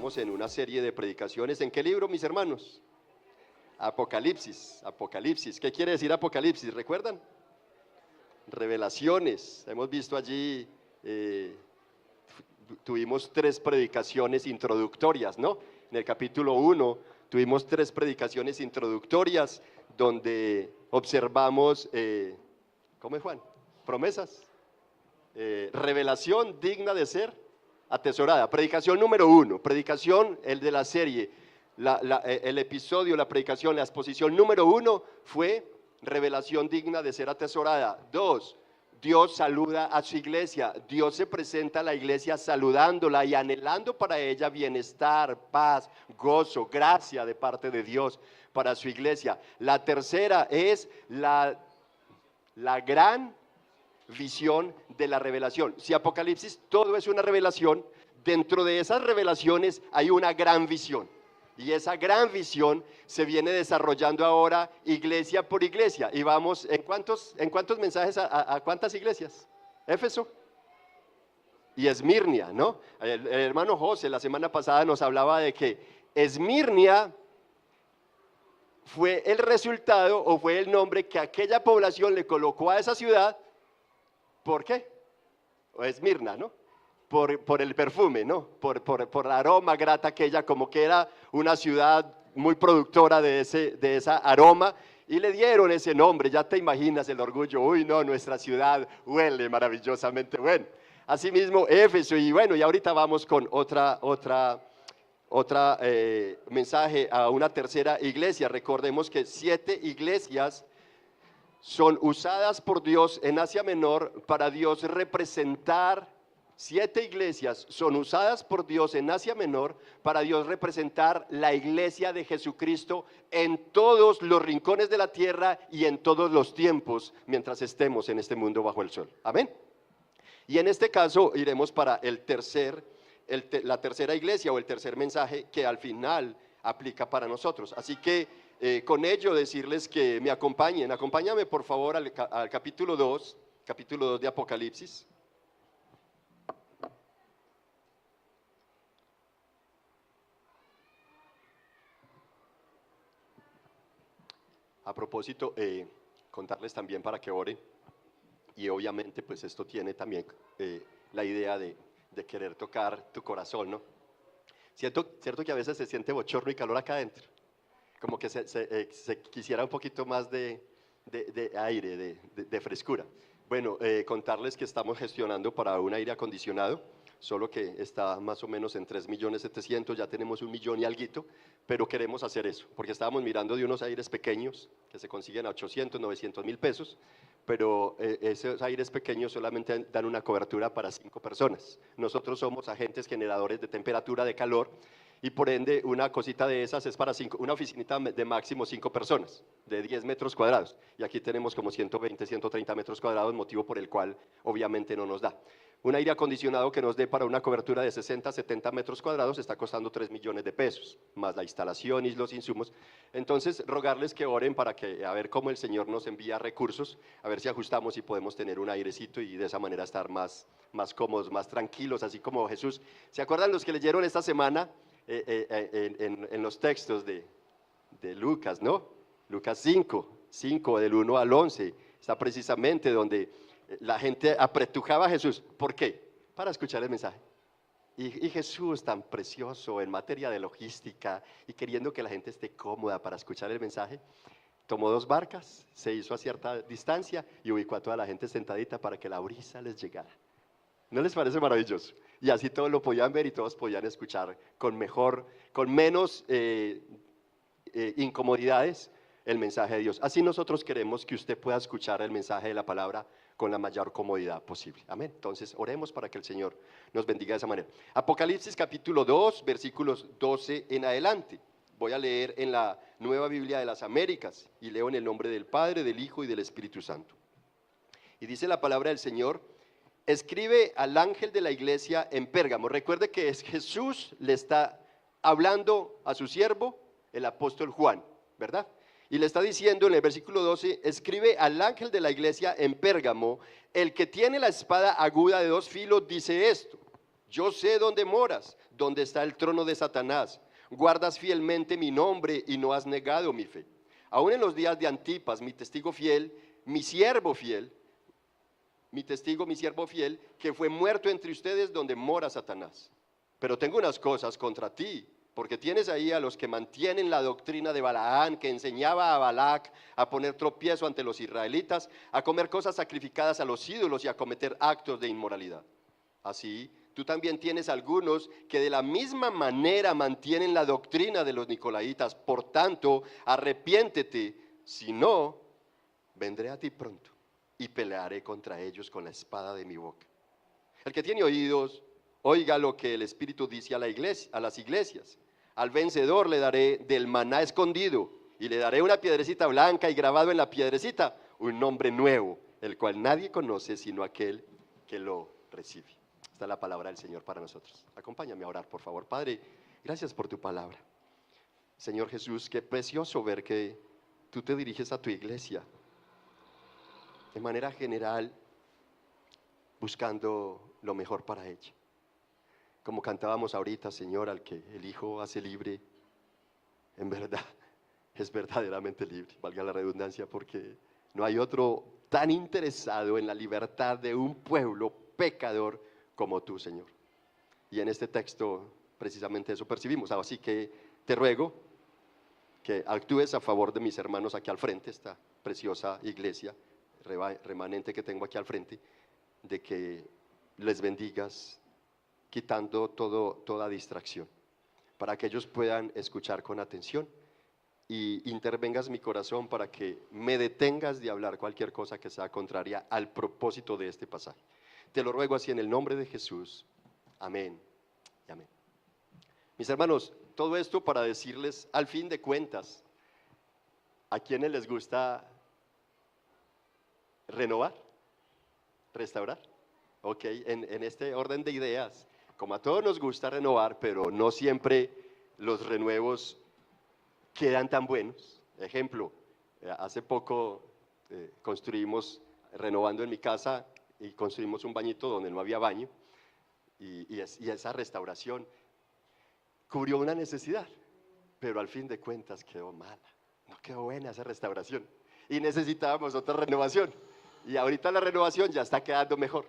Estamos en una serie de predicaciones. ¿En qué libro, mis hermanos? Apocalipsis. Apocalipsis. ¿Qué quiere decir Apocalipsis? ¿Recuerdan? Revelaciones. Hemos visto allí, tuvimos 3 predicaciones introductorias, ¿no? En el capítulo 1 tuvimos 3 predicaciones introductorias donde observamos, ¿cómo es, Juan? Promesas. Revelación digna de ser atesorada. Predicación número 1, predicación, el de la serie, el episodio, la predicación, la exposición número 1 fue revelación digna de ser atesorada. 2, Dios saluda a su iglesia. Dios se presenta a la iglesia saludándola y anhelando para ella bienestar, paz, gozo, gracia de parte de Dios para su iglesia. La tercera es la gran visión de la revelación. Si Apocalipsis todo es una revelación, dentro de esas revelaciones hay una gran visión. Y esa gran visión se viene desarrollando ahora iglesia por iglesia. Y vamos, ¿en cuántos mensajes a cuántas iglesias? Éfeso y Esmirnia, ¿no? El hermano José la semana pasada nos hablaba de que Esmirnia fue el resultado o fue el nombre que aquella población le colocó a esa ciudad. ¿Por qué? O Esmirna, ¿no? Por el perfume, ¿no? Por la aroma grata aquella, como que era una ciudad muy productora de esa aroma, y le dieron ese nombre. Ya te imaginas el orgullo. Uy, no, nuestra ciudad huele maravillosamente bueno. Asimismo, Éfeso, y bueno, y ahorita vamos con otra mensaje a una tercera iglesia. Recordemos que 7 iglesias son usadas por Dios en Asia Menor para Dios representar. 7 iglesias son usadas por Dios en Asia Menor para Dios representar la iglesia de Jesucristo en todos los rincones de la tierra y en todos los tiempos mientras estemos en este mundo bajo el sol. Amén. Y en este caso iremos para la tercera iglesia o el tercer mensaje que al final aplica para nosotros. Así que con ello decirles que me acompañen. Acompáñame por favor al capítulo 2 de Apocalipsis. A propósito, contarles también para que oren, y obviamente pues esto tiene también la idea de querer tocar tu corazón, ¿no? Cierto que a veces se siente bochorno y calor acá adentro, como que se quisiera un poquito más de aire, de frescura. Bueno, contarles que estamos gestionando para un aire acondicionado, solo que está más o menos en 3.700.000, ya tenemos 1 millón y alguito, pero queremos hacer eso, porque estábamos mirando de unos aires pequeños que se consiguen a 800, 900.000 pesos, pero esos aires pequeños solamente dan una cobertura para 5 personas. Nosotros somos agentes generadores de temperatura, de calor, y por ende una cosita de esas es para una oficinita de máximo 5 personas, de 10 metros cuadrados, y aquí tenemos como 120, 130 metros cuadrados, motivo por el cual obviamente no nos da. Un aire acondicionado que nos dé para una cobertura de 60, 70 metros cuadrados está costando 3 millones de pesos, más la instalación y los insumos. Entonces, rogarles que oren para que, a ver cómo el Señor nos envía recursos, a ver si ajustamos y podemos tener un airecito y de esa manera estar más cómodos, más tranquilos, así como Jesús. ¿Se acuerdan los que leyeron esta semana en los textos de Lucas, ¿no? Lucas 5 del 1 al 11, está precisamente donde la gente apretujaba a Jesús. ¿Por qué? Para escuchar el mensaje. Y Jesús, tan precioso en materia de logística y queriendo que la gente esté cómoda para escuchar el mensaje, tomó 2 barcas, se hizo a cierta distancia y ubicó a toda la gente sentadita para que la brisa les llegara. ¿No les parece maravilloso? Y así todos lo podían ver y todos podían escuchar con menos incomodidades el mensaje de Dios. Así nosotros queremos que usted pueda escuchar el mensaje de la palabra con la mayor comodidad posible. Amén. Entonces oremos para que el Señor nos bendiga de esa manera. Apocalipsis capítulo 2, versículos 12 en adelante. Voy a leer en la Nueva Biblia de las Américas y leo en el nombre del Padre, del Hijo y del Espíritu Santo. Y dice la palabra del Señor: escribe al ángel de la iglesia en Pérgamo. Recuerde que es Jesús le está hablando a su siervo, el apóstol Juan, ¿verdad? Y le está diciendo en el versículo 12, escribe al ángel de la iglesia en Pérgamo, el que tiene la espada aguda de 2 filos dice esto: yo sé dónde moras, donde está el trono de Satanás. Guardas fielmente mi nombre y no has negado mi fe. Aún en los días de Antipas, mi testigo fiel, mi siervo fiel, mi siervo fiel, que fue muerto entre ustedes donde mora Satanás. Pero tengo unas cosas contra ti, porque tienes ahí a los que mantienen la doctrina de Balaán, que enseñaba a Balac a poner tropiezo ante los israelitas, a comer cosas sacrificadas a los ídolos y a cometer actos de inmoralidad. Así, tú también tienes algunos que de la misma manera mantienen la doctrina de los nicolaitas. Por tanto, arrepiéntete, si no, vendré a ti pronto y pelearé contra ellos con la espada de mi boca. El que tiene oídos, oiga lo que el Espíritu dice a las iglesias. Al vencedor le daré del maná escondido y le daré una piedrecita blanca y grabado en la piedrecita un nombre nuevo, el cual nadie conoce sino aquel que lo recibe. Esta es la palabra del Señor para nosotros. Acompáñame a orar, por favor. Padre, gracias por tu palabra. Señor Jesús, qué precioso ver que tú te diriges a tu iglesia de manera general, buscando lo mejor para ella. Como cantábamos ahorita, Señor, al que el Hijo hace libre, en verdad, es verdaderamente libre, valga la redundancia, porque no hay otro tan interesado en la libertad de un pueblo pecador como tú, Señor. Y en este texto, precisamente eso percibimos. Así que te ruego que actúes a favor de mis hermanos aquí al frente, esta preciosa iglesia remanente que tengo aquí al frente, de que les bendigas, quitando toda distracción, para que ellos puedan escuchar con atención y intervengas mi corazón para que me detengas de hablar cualquier cosa que sea contraria al propósito de este pasaje. Te lo ruego así en el nombre de Jesús. Amén y amén. Mis hermanos, todo esto para decirles, al fin de cuentas, ¿a quiénes les gusta renovar? ¿Restaurar? Ok, en este orden de ideas, como a todos nos gusta renovar, pero no siempre los renuevos quedan tan buenos. Ejemplo, hace poco construimos, renovando en mi casa, y construimos un bañito donde no había baño, y esa restauración cubrió una necesidad, pero al fin de cuentas quedó mala, no quedó buena esa restauración, y necesitábamos otra renovación, y ahorita la renovación ya está quedando mejor.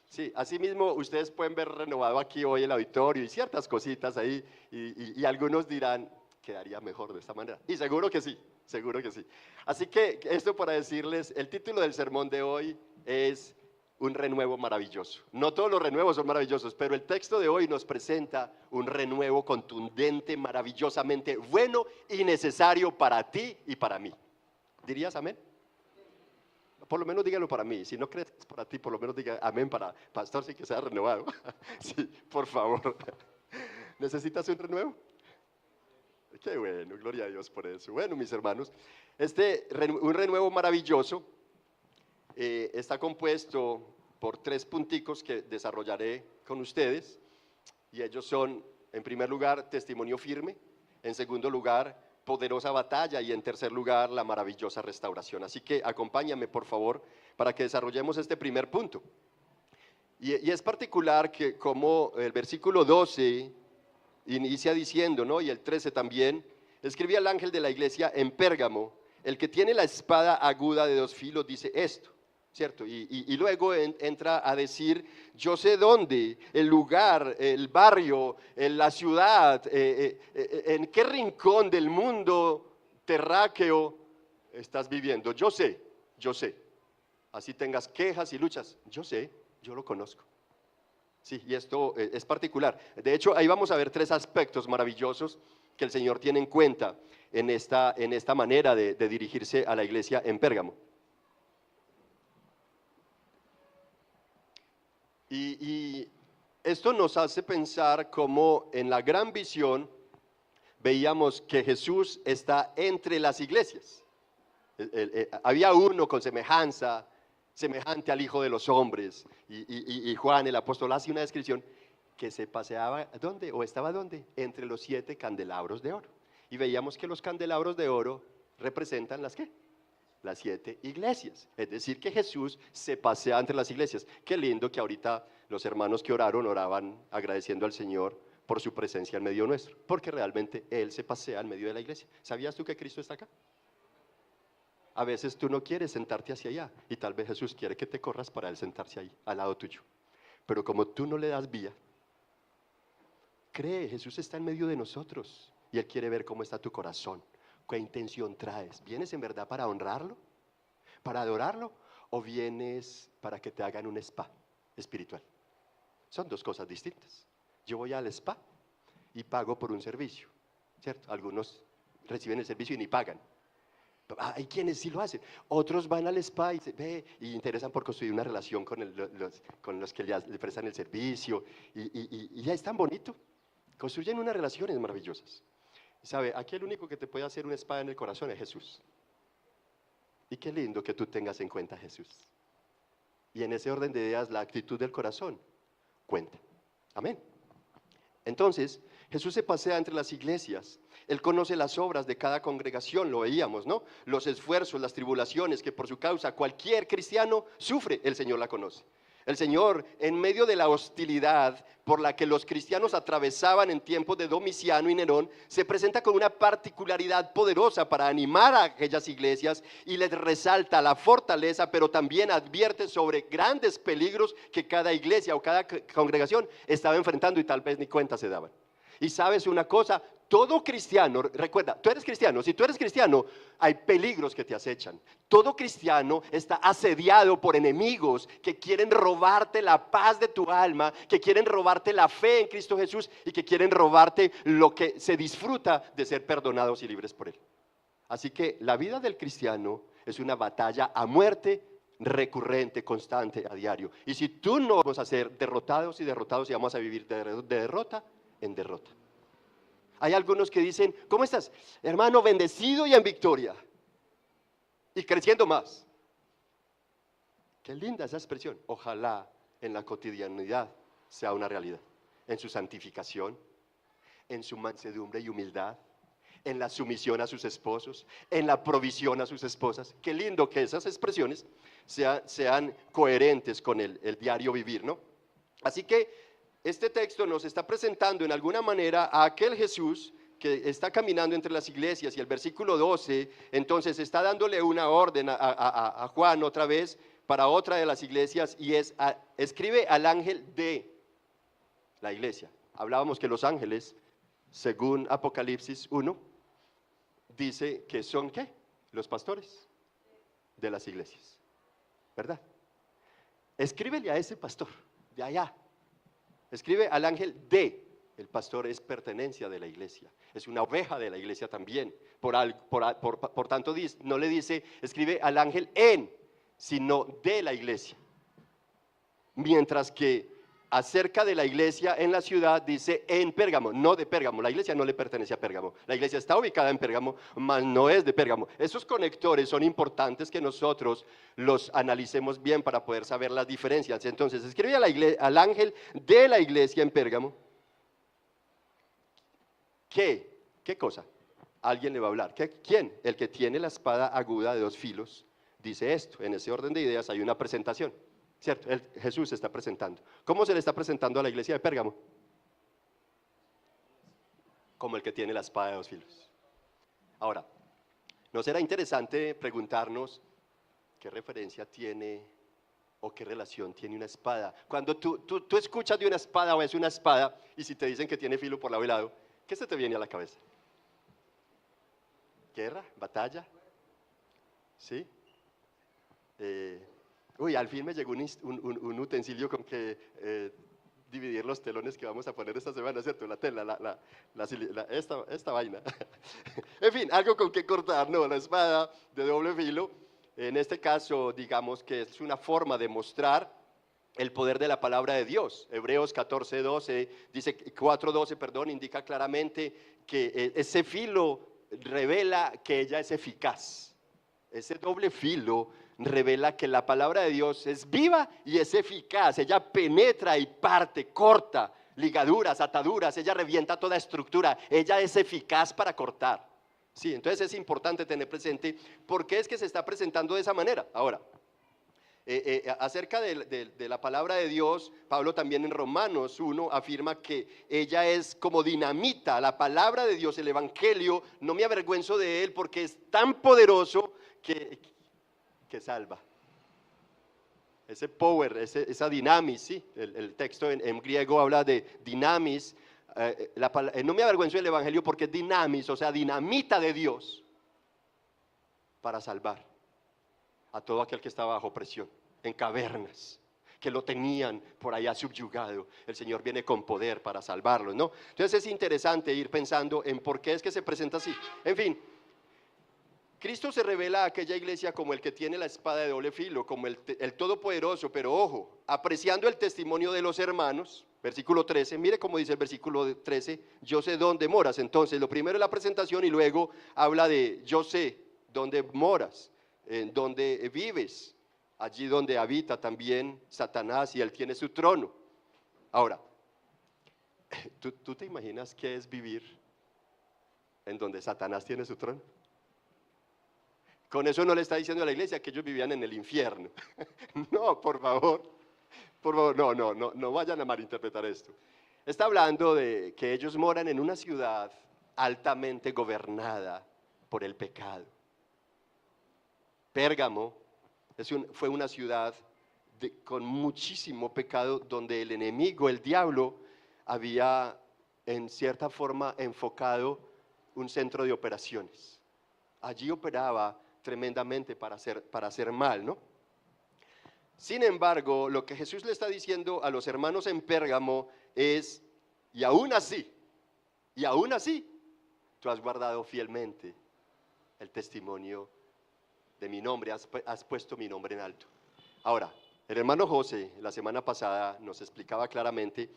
Sí, asimismo ustedes pueden ver renovado aquí hoy el auditorio y ciertas cositas ahí, y algunos dirán, quedaría mejor de esta manera, y seguro que sí, seguro que sí. Así que esto para decirles, el título del sermón de hoy es un renuevo maravilloso. No todos los renuevos son maravillosos, pero el texto de hoy nos presenta un renuevo contundente, maravillosamente bueno y necesario para ti y para mí. ¿Dirías amén? Por lo menos dígalo para mí. Si no crees que es para ti, por lo menos diga amén para pastor, sí que sea renovado. Sí, por favor. ¿Necesitas un renuevo? Qué bueno, gloria a Dios por eso. Bueno, mis hermanos, un renuevo maravilloso está compuesto por 3 punticos que desarrollaré con ustedes, y ellos son, en primer lugar, testimonio firme, en segundo lugar, poderosa batalla, y en tercer lugar, la maravillosa restauración. Así que acompáñame, por favor, para que desarrollemos este primer punto. Y es particular que como el versículo 12 inicia diciendo, ¿no? Y el 13 también, escribía el ángel de la iglesia en Pérgamo, el que tiene la espada aguda de 2 filos dice esto, ¿cierto? Y luego entra a decir, yo sé dónde, el lugar, el barrio, la ciudad, en qué rincón del mundo terráqueo estás viviendo. Yo sé, así tengas quejas y luchas, yo sé, yo lo conozco. Sí, y esto es particular. De hecho, ahí vamos a ver 3 aspectos maravillosos que el Señor tiene en cuenta en esta manera de dirigirse a la iglesia en Pérgamo. Y esto nos hace pensar cómo en la gran visión veíamos que Jesús está entre las iglesias. Había uno con semejante al Hijo de los Hombres, y Juan el apóstol hace una descripción que se paseaba, ¿dónde? ¿O estaba dónde? Entre los 7 candelabros de oro. Y veíamos que los candelabros de oro representan las ¿qué? Las 7 iglesias. Es decir, que Jesús se pasea entre las iglesias. Qué lindo que ahorita los hermanos que oraban agradeciendo al Señor por su presencia en medio nuestro, porque realmente Él se pasea en medio de la iglesia. ¿Sabías tú que Cristo está acá? A veces tú no quieres sentarte hacia allá y tal vez Jesús quiere que te corras para Él sentarse ahí, al lado tuyo. Pero como tú no le das vía, cree, Jesús está en medio de nosotros y Él quiere ver cómo está tu corazón, qué intención traes. ¿Vienes en verdad para honrarlo, para adorarlo, o vienes para que te hagan un spa espiritual? Son dos cosas distintas. Yo voy al spa y pago por un servicio, ¿cierto? Algunos reciben el servicio y ni pagan. Hay quienes sí lo hacen. Otros van al spa y interesan por construir una relación con los que le prestan el servicio y ya es tan bonito. Construyen unas relaciones maravillosas. ¿Sabe? Aquí el único que te puede hacer un spa en el corazón es Jesús. Y qué lindo que tú tengas en cuenta a Jesús. Y en ese orden de ideas, la actitud del corazón cuenta. Amén. Entonces, Jesús se pasea entre las iglesias. Él conoce las obras de cada congregación, lo veíamos, ¿no? Los esfuerzos, las tribulaciones que por su causa cualquier cristiano sufre, el Señor la conoce. El Señor, en medio de la hostilidad por la que los cristianos atravesaban en tiempos de Domiciano y Nerón, se presenta con una particularidad poderosa para animar a aquellas iglesias y les resalta la fortaleza, pero también advierte sobre grandes peligros que cada iglesia o cada congregación estaba enfrentando y tal vez ni cuenta se daban. Y sabes una cosa, todo cristiano, recuerda, tú eres cristiano, si tú eres cristiano, hay peligros que te acechan. Todo cristiano está asediado por enemigos que quieren robarte la paz de tu alma, que quieren robarte la fe en Cristo Jesús y que quieren robarte lo que se disfruta de ser perdonados y libres por Él. Así que la vida del cristiano es una batalla a muerte recurrente, constante, a diario. Y si tú no vamos a ser derrotados y vamos a vivir de derrota en derrota. Hay algunos que dicen, ¿cómo estás? Hermano, bendecido y en victoria. Y creciendo más. Qué linda esa expresión. Ojalá en la cotidianidad sea una realidad. En su santificación, en su mansedumbre y humildad, en la sumisión a sus esposos, en la provisión a sus esposas. Qué lindo que esas expresiones sean coherentes con el diario vivir, ¿no? Así que este texto nos está presentando en alguna manera a aquel Jesús que está caminando entre las iglesias, y el versículo 12 entonces está dándole una orden a Juan otra vez para otra de las iglesias, y escribe al ángel de la iglesia. Hablábamos que los ángeles, según Apocalipsis 1, dice que son ¿qué? Los pastores de las iglesias, ¿verdad? Escríbele a ese pastor de allá. Escribe al ángel de, el pastor es pertenencia de la iglesia, es una oveja de la iglesia también. Por tanto, no le dice, escribe al ángel en, sino de la iglesia. Mientras que acerca de la iglesia en la ciudad dice en Pérgamo, no de Pérgamo. La iglesia no le pertenece a Pérgamo. La iglesia está ubicada en Pérgamo, mas no es de Pérgamo. Esos conectores son importantes que nosotros los analicemos bien para poder saber las diferencias. Entonces, escribe al ángel de la iglesia en Pérgamo. ¿Qué cosa? Alguien le va a hablar. ¿Quién? El que tiene la espada aguda de 2 filos dice esto. En ese orden de ideas hay una presentación. ¿Cierto? Jesús se está presentando. ¿Cómo se le está presentando a la iglesia de Pérgamo? Como el que tiene la espada de 2 filos. Ahora, ¿no será interesante preguntarnos qué referencia tiene o qué relación tiene una espada? Cuando tú escuchas de una espada o ves una espada, y si te dicen que tiene filo por lado y lado, ¿qué se te viene a la cabeza? ¿Guerra? ¿Batalla? ¿Sí? Al fin me llegó un utensilio con que dividir los telones que vamos a poner esta semana, ¿cierto? La tela, esta vaina. En fin, algo con que cortar, ¿no? La espada de doble filo, en este caso, digamos que es una forma de mostrar el poder de la palabra de Dios. Hebreos 14:12, dice 4:12, perdón, indica claramente que ese filo revela que ella es eficaz. Ese doble filo revela que la palabra de Dios es viva y es eficaz. Ella penetra y parte, corta ligaduras, ataduras, ella revienta toda estructura, ella es eficaz para cortar. Sí, entonces es importante tener presente por qué es que se está presentando de esa manera. Ahora, Acerca de la palabra de Dios, Pablo también en Romanos 1 afirma que ella es como dinamita. La palabra de Dios, el evangelio, no me avergüenzo de él porque es tan poderoso que salva. Ese power, esa dinamis, ¿sí? El texto en griego habla de dinamis. No me avergüenzo del evangelio porque es dinamis, o sea, dinamita de Dios para salvar a todo aquel que estaba bajo presión, en cavernas, que lo tenían por allá subyugado. El Señor viene con poder para salvarlos, ¿no? Entonces es interesante ir pensando en por qué es que se presenta así. En fin, Cristo se revela a aquella iglesia como el que tiene la espada de doble filo, como el todopoderoso, pero ojo, apreciando el testimonio de los hermanos. Versículo 13, mire cómo dice el versículo 13, yo sé dónde moras. Entonces lo primero es la presentación y luego habla de yo sé dónde moras, en dónde vives, allí donde habita también Satanás y él tiene su trono. Ahora, ¿tú te imaginas qué es vivir en donde Satanás tiene su trono? Con eso no le está diciendo a la iglesia que ellos vivían en el infierno. No, por favor, no vayan a malinterpretar esto. Está hablando de que ellos moran en una ciudad altamente gobernada por el pecado. Pérgamo fue una ciudad con muchísimo pecado, donde el enemigo, el diablo, había en cierta forma enfocado un centro de operaciones. Allí operaba tremendamente para hacer mal, ¿no? Sin embargo, lo que Jesús le está diciendo a los hermanos en Pérgamo es, y aún así, tú has guardado fielmente el testimonio de mi nombre, has puesto mi nombre en alto. Ahora, el hermano José la semana pasada nos explicaba claramente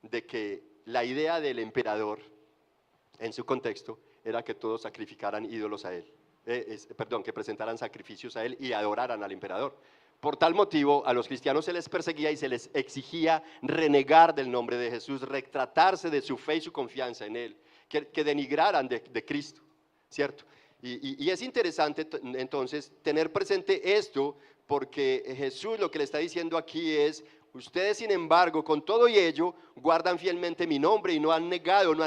de que la idea del emperador en su contexto era que todos sacrificaran ídolos a él, que presentaran sacrificios a él y adoraran al emperador. Por tal motivo a los cristianos se les perseguía y se les exigía renegar del nombre de Jesús, retratarse de su fe y su confianza en él, que denigraran de Cristo, ¿cierto? Y es interesante entonces tener presente esto, porque Jesús lo que le está diciendo aquí es: ustedes sin embargo con todo y ello guardan fielmente mi nombre y no han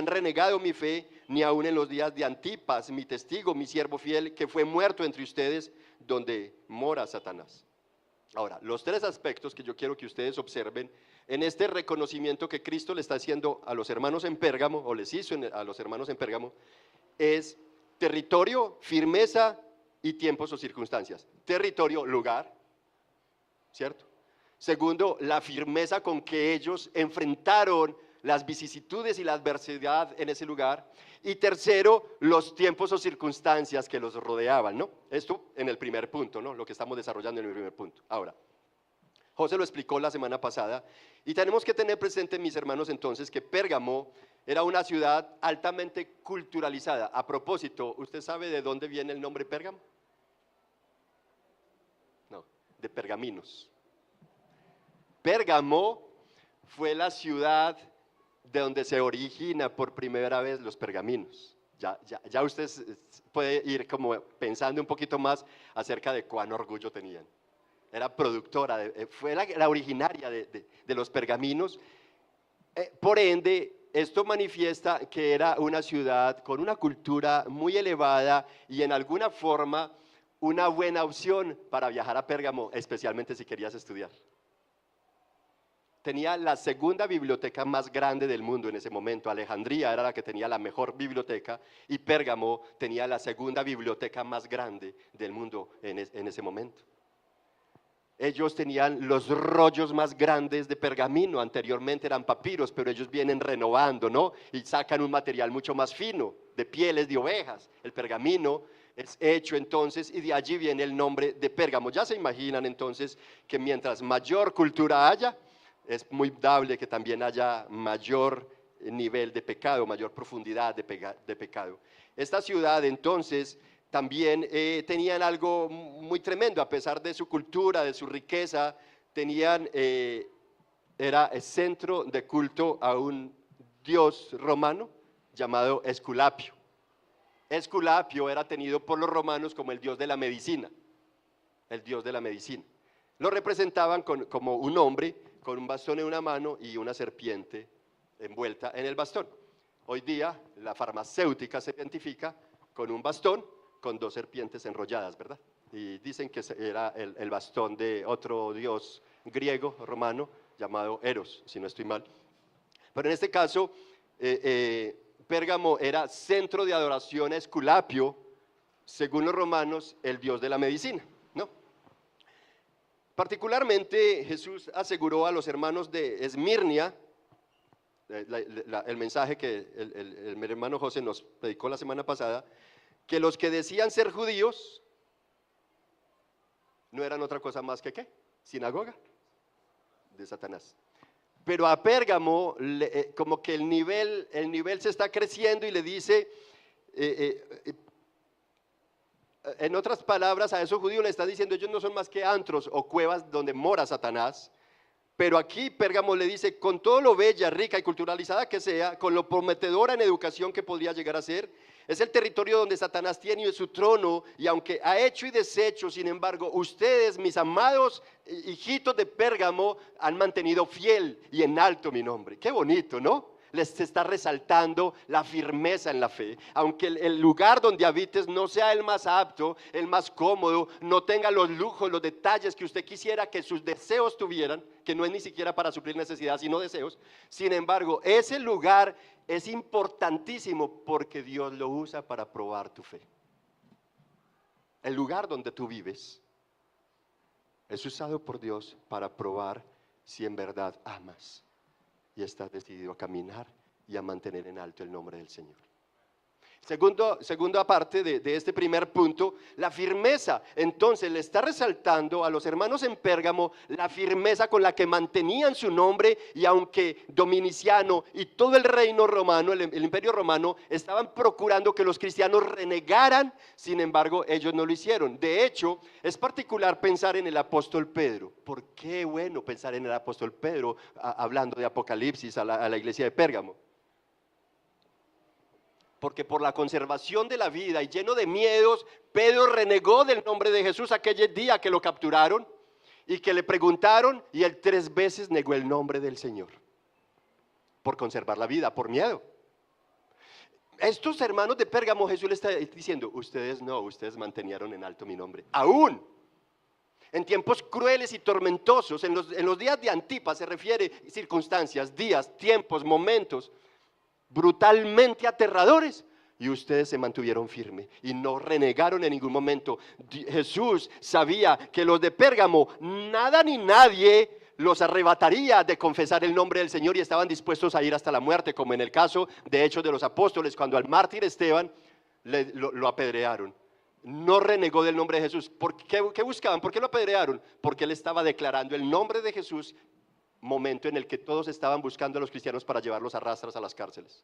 renegado mi fe, ni aun en los días de Antipas, mi testigo, mi siervo fiel, que fue muerto entre ustedes, donde mora Satanás. Ahora, los tres aspectos que yo quiero que ustedes observen en este reconocimiento que Cristo le está haciendo a los hermanos en Pérgamo, o les hizo a los hermanos en Pérgamo, es territorio, firmeza y tiempos o circunstancias. Territorio, lugar, ¿cierto? Segundo, la firmeza con que ellos enfrentaron las vicisitudes y la adversidad en ese lugar. Y tercero, los tiempos o circunstancias que los rodeaban, ¿no? Esto en el primer punto, ¿no? Lo que estamos desarrollando en el primer punto. Ahora, José lo explicó la semana pasada y tenemos que tener presente, mis hermanos, entonces, que Pérgamo era una ciudad altamente culturalizada. A propósito, ¿usted sabe de dónde viene el nombre Pérgamo? No, de pergaminos. Pérgamo fue la ciudad de donde se origina por primera vez los pergaminos. Ya usted puede ir como pensando un poquito más acerca de cuán orgullo tenían. Era productora, fue la originaria de los pergaminos. Por ende, esto manifiesta que era una ciudad con una cultura muy elevada y en alguna forma una buena opción para viajar a Pérgamo, especialmente si querías estudiar. Tenía la segunda biblioteca más grande del mundo en ese momento. Alejandría era la que tenía la mejor biblioteca y Pérgamo tenía la segunda biblioteca más grande del mundo en ese momento. Ellos tenían los rollos más grandes de pergamino. Anteriormente eran papiros, pero ellos vienen renovando, ¿no? Y sacan un material mucho más fino, de pieles de ovejas. El pergamino es hecho entonces, y de allí viene el nombre de Pérgamo. Ya se imaginan entonces que mientras mayor cultura haya, es muy dable que también haya mayor nivel de pecado, mayor profundidad de pecado. Esta ciudad entonces también tenían algo muy tremendo, a pesar de su cultura, de su riqueza, era el centro de culto a un dios romano llamado Esculapio. Esculapio era tenido por los romanos como el dios de la medicina, el dios de la medicina. lo representaban como un hombre con un bastón en una mano y una serpiente envuelta en el bastón. Hoy día la farmacéutica se identifica con un bastón con dos serpientes enrolladas, ¿verdad? Y dicen que era el bastón de otro dios griego, romano, llamado Eros, si no estoy mal. Pero en este caso, Pérgamo era centro de adoración a Esculapio, según los romanos, el dios de la medicina, ¿no? Particularmente Jesús aseguró a los hermanos de Esmirnia, el mensaje que el hermano José nos predicó la semana pasada, que los que decían ser judíos no eran otra cosa más que ¿qué? Sinagoga de Satanás. Pero a Pérgamo como que el nivel se está creciendo y le dice, en otras palabras, a esos judíos le está diciendo, ellos no son más que antros o cuevas donde mora Satanás. Pero aquí Pérgamo le dice, con todo lo bella, rica y culturalizada que sea, con lo prometedora en educación que podría llegar a ser, es el territorio donde Satanás tiene su trono, y aunque ha hecho y deshecho, sin embargo, ustedes, mis amados hijitos de Pérgamo, han mantenido fiel y en alto mi nombre. Qué bonito, ¿no? Les está resaltando la firmeza en la fe. Aunque el lugar donde habites no sea el más apto, el más cómodo, no tenga los lujos, los detalles que usted quisiera que sus deseos tuvieran, que no es ni siquiera para suplir necesidades, sino deseos. Sin embargo, ese lugar es importantísimo porque Dios lo usa para probar tu fe. El lugar donde tú vives es usado por Dios para probar si en verdad amas y estás decidido a caminar y a mantener en alto el nombre del Señor. Segunda parte de este primer punto, la firmeza. Entonces le está resaltando a los hermanos en Pérgamo la firmeza con la que mantenían su nombre, y aunque Dominiciano y todo el reino romano, el imperio romano, estaban procurando que los cristianos renegaran, sin embargo ellos no lo hicieron. De hecho, es particular pensar en el apóstol Pedro. ¿Por qué bueno pensar en el apóstol Pedro hablando de Apocalipsis a la iglesia de Pérgamo? Porque por la conservación de la vida y lleno de miedos, Pedro renegó del nombre de Jesús aquel día que lo capturaron y que le preguntaron, y él 3 veces negó el nombre del Señor. Por conservar la vida, por miedo. Estos hermanos de Pérgamo, Jesús le está diciendo, ustedes mantenieron en alto mi nombre. Aún en tiempos crueles y tormentosos, en los días de Antipas, se refiere circunstancias, días, tiempos, momentos brutalmente aterradores, y ustedes se mantuvieron firmes y no renegaron en ningún momento. Jesús sabía que los de Pérgamo, nada ni nadie los arrebataría de confesar el nombre del Señor, y estaban dispuestos a ir hasta la muerte, como en el caso de Hechos de los Apóstoles, cuando al mártir Esteban lo apedrearon. No renegó del nombre de Jesús. ¿Qué buscaban? ¿Por qué lo apedrearon? Porque él estaba declarando el nombre de Jesús, momento en el que todos estaban buscando a los cristianos para llevarlos a rastras a las cárceles.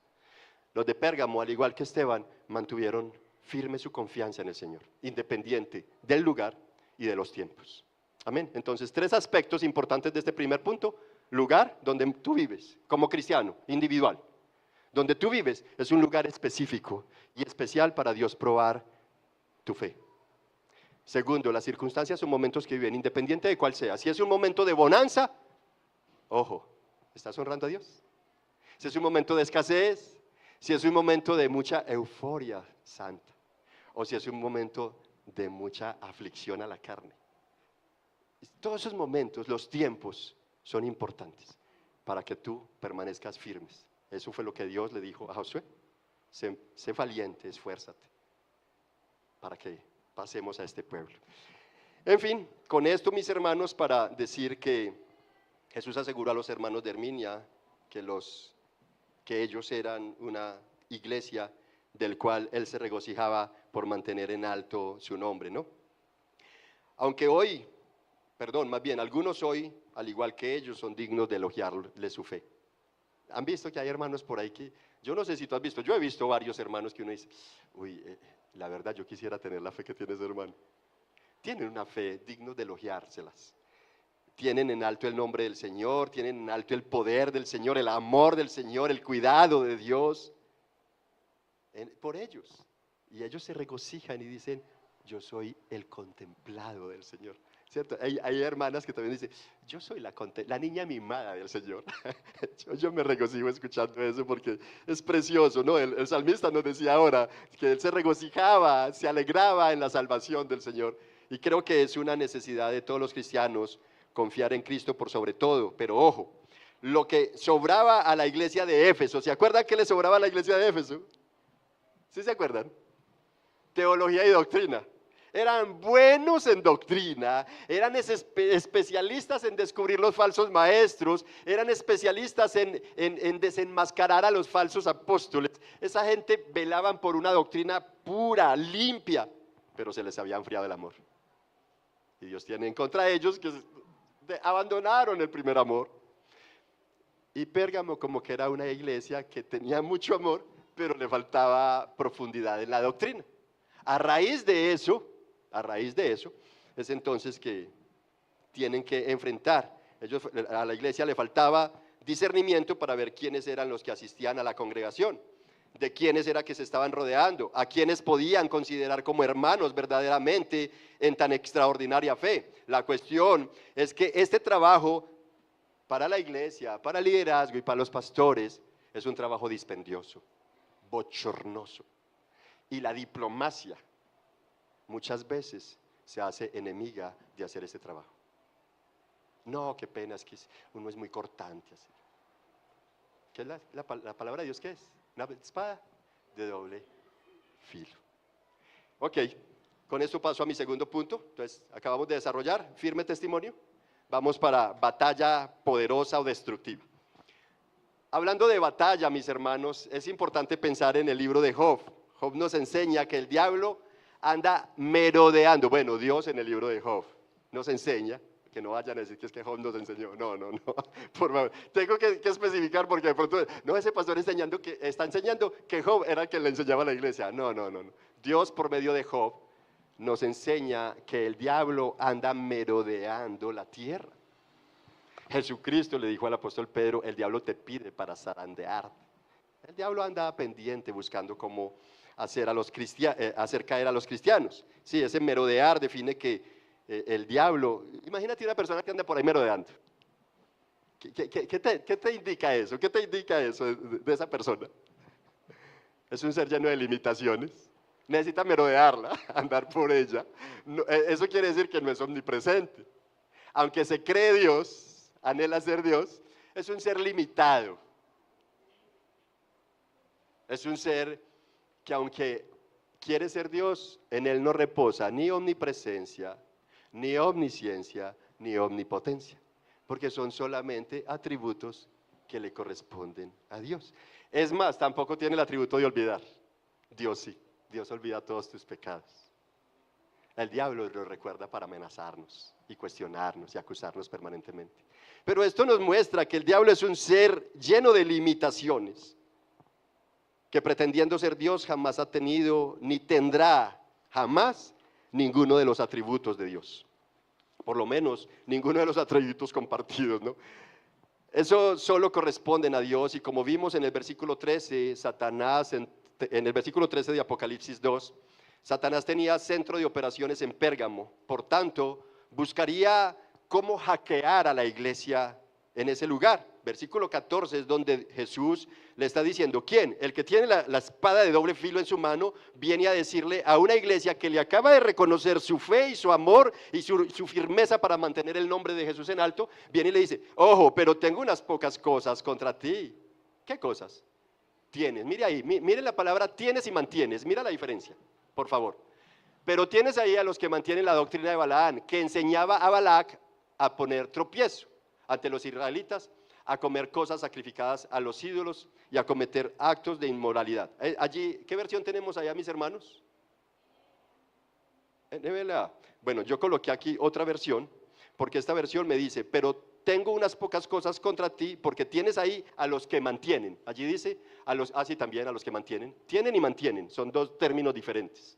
Los de Pérgamo, al igual que Esteban, mantuvieron firme su confianza en el Señor, independiente del lugar y de los tiempos. Amén. Entonces, 3 aspectos importantes de este primer punto. Lugar donde tú vives como cristiano, individual. Donde tú vives es un lugar específico y especial para Dios probar tu fe. Segundo, las circunstancias son momentos que viven, independiente de cuál sea. Si es un momento de bonanza, ojo, ¿estás honrando a Dios? Si es un momento de escasez, si es un momento de mucha euforia santa, o si es un momento de mucha aflicción a la carne. Todos esos momentos, los tiempos, son importantes para que tú permanezcas firmes. Eso fue lo que Dios le dijo a Josué. Sé valiente, esfuérzate, para que pasemos a este pueblo. En fin, con esto, mis hermanos, para decir que Jesús aseguró a los hermanos de Herminia que ellos eran una iglesia del cual Él se regocijaba por mantener en alto su nombre, ¿no? Aunque algunos hoy, al igual que ellos, son dignos de elogiarle su fe. ¿Han visto que hay hermanos por ahí que, yo no sé si tú has visto, yo he visto varios hermanos que uno dice, la verdad yo quisiera tener la fe que tiene ese hermano? Tienen una fe dignos de elogiárselas. Tienen en alto el nombre del Señor, tienen en alto el poder del Señor, el amor del Señor, el cuidado de Dios por ellos. Y ellos se regocijan y dicen, yo soy el contemplado del Señor. ¿cierto? Hay hermanas que también dicen, yo soy la niña mimada del Señor. Yo me regocijo escuchando eso porque es precioso, ¿no? El salmista nos decía ahora que él se regocijaba, se alegraba en la salvación del Señor. Y creo que es una necesidad de todos los cristianos confiar en Cristo por sobre todo. Pero ojo, lo que sobraba a la iglesia de Éfeso, ¿se acuerdan qué le sobraba a la iglesia de Éfeso? ¿Sí se acuerdan? Teología y doctrina. Eran buenos en doctrina, eran especialistas en descubrir los falsos maestros, eran especialistas en desenmascarar a los falsos apóstoles. Esa gente velaban por una doctrina pura, limpia, pero se les había enfriado el amor. Y Dios tiene en contra de ellos que abandonaron el primer amor. Y Pérgamo como que era una iglesia que tenía mucho amor, pero le faltaba profundidad en la doctrina. A raíz de eso, es entonces que tienen que enfrentar. A la iglesia le faltaba discernimiento para ver quiénes eran los que asistían a la congregación, de quiénes era que se estaban rodeando, a quienes podían considerar como hermanos verdaderamente en tan extraordinaria fe. La cuestión es que este trabajo para la iglesia, para el liderazgo y para los pastores es un trabajo dispendioso, bochornoso. Y la diplomacia muchas veces se hace enemiga de hacer este trabajo. No, qué pena, es que uno es muy cortante. Así. ¿Qué es la palabra de Dios? ¿Qué es? Una espada de doble filo. Ok, con esto paso a mi segundo punto. Entonces, acabamos de desarrollar firme testimonio. Vamos para batalla poderosa o destructiva. Hablando de batalla, mis hermanos, es importante pensar en el libro de Job. Job nos enseña que el diablo anda merodeando. Bueno, Dios en el libro de Job nos enseña, que no vayan a decir que es que Job nos enseñó. No, por favor. Tengo que especificar porque de pronto, no, ese pastor está enseñando que Job era el que le enseñaba a la iglesia. No. Dios por medio de Job nos enseña que el diablo anda merodeando la tierra. Jesucristo le dijo al apóstol Pedro, el diablo te pide para zarandearte. El diablo anda pendiente buscando cómo hacer caer a los cristianos. Sí, ese merodear define que el diablo, imagínate una persona que anda por ahí merodeando. ¿Qué te indica eso? ¿Qué te indica eso de esa persona? Es un ser lleno de limitaciones. Necesita merodearla, andar por ella. No, eso quiere decir que no es omnipresente. Aunque se cree Dios, anhela ser Dios, es un ser limitado. Es un ser que aunque quiere ser Dios, en él no reposa ni omnipresencia, ni omnisciencia, ni omnipotencia, porque son solamente atributos que le corresponden a Dios. Es más, tampoco tiene el atributo de olvidar. Dios sí, Dios olvida todos tus pecados. El diablo lo recuerda para amenazarnos y cuestionarnos y acusarnos permanentemente. Pero esto nos muestra que el diablo es un ser lleno de limitaciones, que pretendiendo ser Dios jamás ha tenido ni tendrá jamás ninguno de los atributos de Dios. Por lo menos ninguno de los atributos compartidos, ¿no? Eso solo corresponden a Dios, y como vimos en el versículo 13, Satanás, en el versículo 13 de Apocalipsis 2, Satanás tenía centro de operaciones en Pérgamo, por tanto, buscaría cómo hackear a la iglesia en ese lugar. Versículo 14 es donde Jesús le está diciendo, ¿quién? El que tiene la espada de doble filo en su mano viene a decirle a una iglesia que le acaba de reconocer su fe y su amor y su firmeza para mantener el nombre de Jesús en alto, viene y le dice, ojo, pero tengo unas pocas cosas contra ti. ¿Qué cosas? Tienes, mire ahí, mire la palabra tienes y mantienes, mira la diferencia, por favor. Pero tienes ahí a los que mantienen la doctrina de Balaán, que enseñaba a Balac a poner tropiezo ante los israelitas, a comer cosas sacrificadas a los ídolos y a cometer actos de inmoralidad. Allí, ¿qué versión tenemos allá, mis hermanos? Bueno, yo coloqué aquí otra versión, porque esta versión me dice, pero tengo unas pocas cosas contra ti, porque tienes ahí a los que mantienen. Allí dice, sí, también a los que mantienen. Tienen y mantienen, son dos términos diferentes.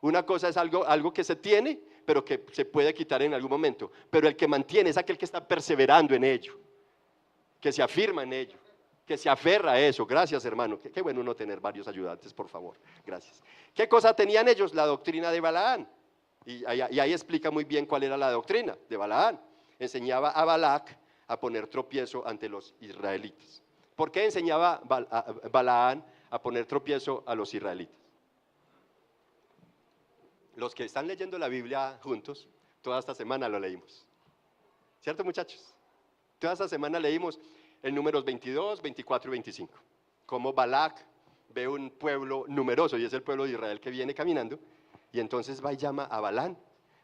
Una cosa es algo que se tiene, pero que se puede quitar en algún momento. Pero el que mantiene es aquel que está perseverando en ello, que se afirma en ello, que se aferra a eso. Gracias, hermano. Qué bueno uno tener varios ayudantes, por favor. Gracias. ¿Qué cosa tenían ellos? La doctrina de Balaán. Y ahí explica muy bien cuál era la doctrina de Balaán. Enseñaba a Balac a poner tropiezo ante los israelitas. ¿Por qué enseñaba Balaán a poner tropiezo a los israelitas? Los que están leyendo la Biblia juntos, toda esta semana lo leímos. ¿Cierto, muchachos? Toda esta semana leímos en Números 22, 24 y 25. Cómo Balac ve un pueblo numeroso, y es el pueblo de Israel que viene caminando, y entonces va y llama a Balaán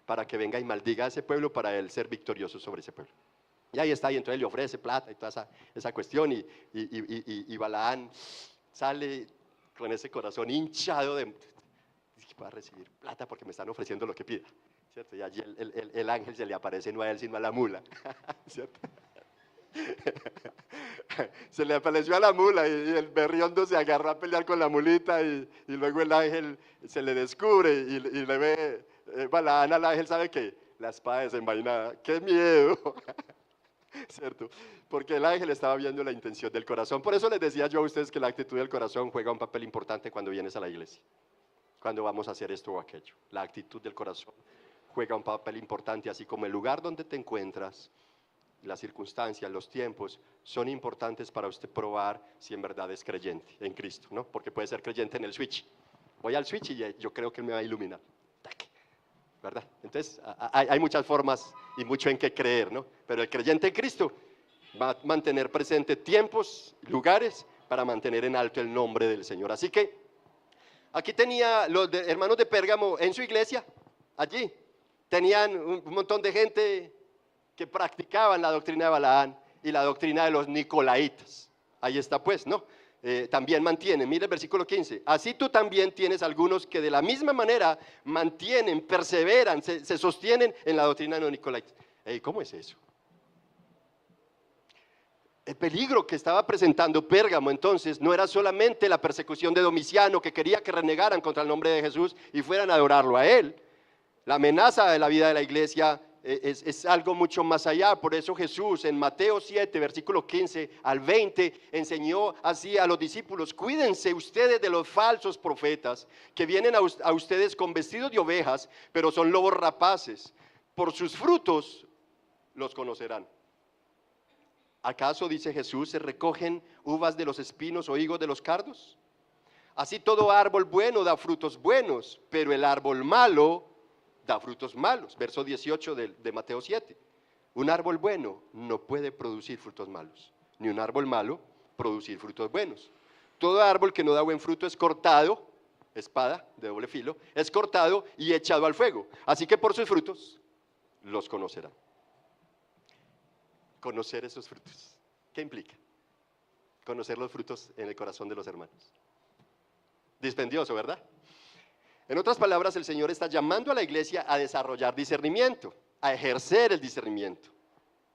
para que venga y maldiga a ese pueblo para él ser victorioso sobre ese pueblo. Y ahí está, y entonces le ofrece plata y toda esa cuestión, y Balaán sale con ese corazón hinchado de que va a recibir plata porque me están ofreciendo lo que pida, ¿cierto? Y allí el ángel se le aparece no a él sino a la mula, ¿cierto? Se le apareció a la mula y el berriondo se agarró a pelear con la mulita y luego el ángel se le descubre y le ve Balaán al ángel, ¿sabe qué? La espada desenvainada, ¡qué miedo! ¿Cierto? Porque el ángel estaba viendo la intención del corazón. Por eso les decía yo a ustedes que la actitud del corazón juega un papel importante cuando vienes a la iglesia, cuando vamos a hacer esto o aquello. La actitud del corazón juega un papel importante, así como el lugar donde te encuentras, las circunstancias, los tiempos, son importantes para usted probar si en verdad es creyente en Cristo, ¿no? Porque puede ser creyente en el switch. Voy al switch y yo creo que me va a iluminar, ¿verdad? Entonces, hay muchas formas y mucho en qué creer, ¿no? Pero el creyente en Cristo va a mantener presente tiempos, lugares, para mantener en alto el nombre del Señor. Así que, aquí tenía los hermanos de Pérgamo en su iglesia, allí, tenían un montón de gente que practicaban la doctrina de Balaán y la doctrina de los nicolaitas. Ahí está pues, ¿no? También mantienen, mire el versículo 15, así tú también tienes algunos que de la misma manera mantienen, perseveran, se sostienen en la doctrina de los nicolaitas. ¿Cómo es eso? El peligro que estaba presentando Pérgamo entonces no era solamente la persecución de Domiciano, que quería que renegaran contra el nombre de Jesús y fueran a adorarlo a él. La amenaza de la vida de la iglesia es algo mucho más allá. Por eso Jesús en Mateo 7, versículo 15 al 20, enseñó así a los discípulos: cuídense ustedes de los falsos profetas que vienen a ustedes con vestidos de ovejas, pero son lobos rapaces. Por sus frutos los conocerán. ¿Acaso, dice Jesús, se recogen uvas de los espinos o higos de los cardos? Así todo árbol bueno da frutos buenos, pero el árbol malo da frutos malos. Verso 18 de Mateo 7. Un árbol bueno no puede producir frutos malos, ni un árbol malo producir frutos buenos. Todo árbol que no da buen fruto es cortado, espada de doble filo, es cortado y echado al fuego. Así que por sus frutos los conocerán. Conocer esos frutos, ¿qué implica? Conocer los frutos en el corazón de los hermanos. Dispendioso, ¿verdad? En otras palabras, el Señor está llamando a la iglesia a desarrollar discernimiento, a ejercer el discernimiento.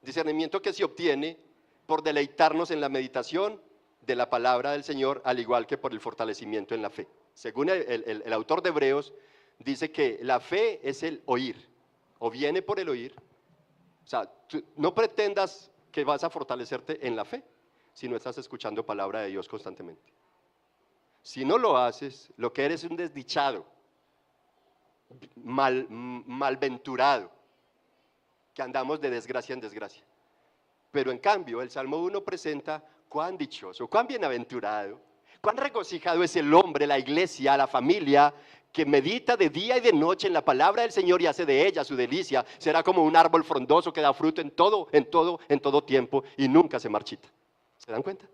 Discernimiento que se obtiene por deleitarnos en la meditación de la palabra del Señor, al igual que por el fortalecimiento en la fe. Según el autor de Hebreos, dice que la fe es el oír, o viene por el oír. O sea, no pretendas que vas a fortalecerte en la fe si no estás escuchando palabra de Dios constantemente. Si no lo haces, lo que eres es un desdichado, malventurado, que andamos de desgracia en desgracia. Pero en cambio, el Salmo 1 presenta cuán dichoso, cuán bienaventurado, cuán regocijado es el hombre, la iglesia, la familia, que medita de día y de noche en la palabra del Señor y hace de ella su delicia. Será como un árbol frondoso que da fruto en todo tiempo y nunca se marchita. ¿Se dan cuenta?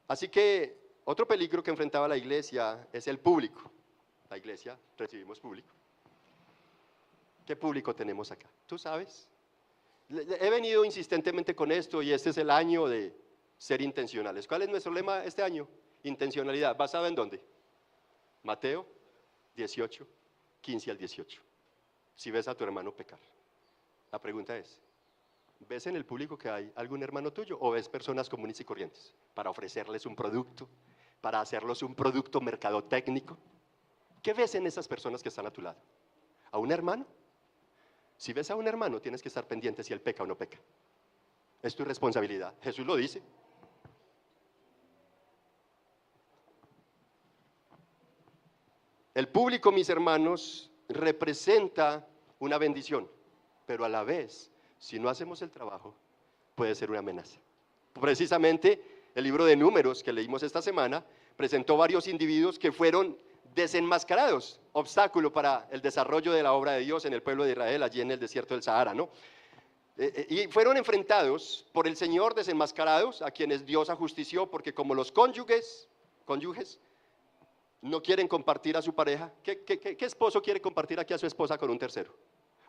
Así que otro peligro que enfrentaba la iglesia es el público. La iglesia, recibimos público. ¿Qué público tenemos acá? ¿Tú sabes? He venido insistentemente con esto y este es el año de ser intencionales. ¿Cuál es nuestro lema este año? Intencionalidad. ¿Basado en dónde? Mateo 18, 15 al 18. Si ves a tu hermano pecar. La pregunta es, ¿ves en el público que hay algún hermano tuyo o ves personas comunes y corrientes para ofrecerles un producto, para hacerlos un producto mercadotécnico? ¿Qué ves en esas personas que están a tu lado? ¿A un hermano? Si ves a un hermano, tienes que estar pendiente si él peca o no peca. Es tu responsabilidad. Jesús lo dice. El público, mis hermanos, representa una bendición, pero a la vez, si no hacemos el trabajo, puede ser una amenaza. Precisamente, el libro de Números que leímos esta semana presentó varios individuos que fueron desenmascarados, obstáculo para el desarrollo de la obra de Dios en el pueblo de Israel, allí en el desierto del Sahara, ¿no? Y fueron enfrentados por el Señor, desenmascarados, a quienes Dios ajustició, porque como los cónyuges no quieren compartir a su pareja, ¿qué esposo quiere compartir aquí a su esposa con un tercero?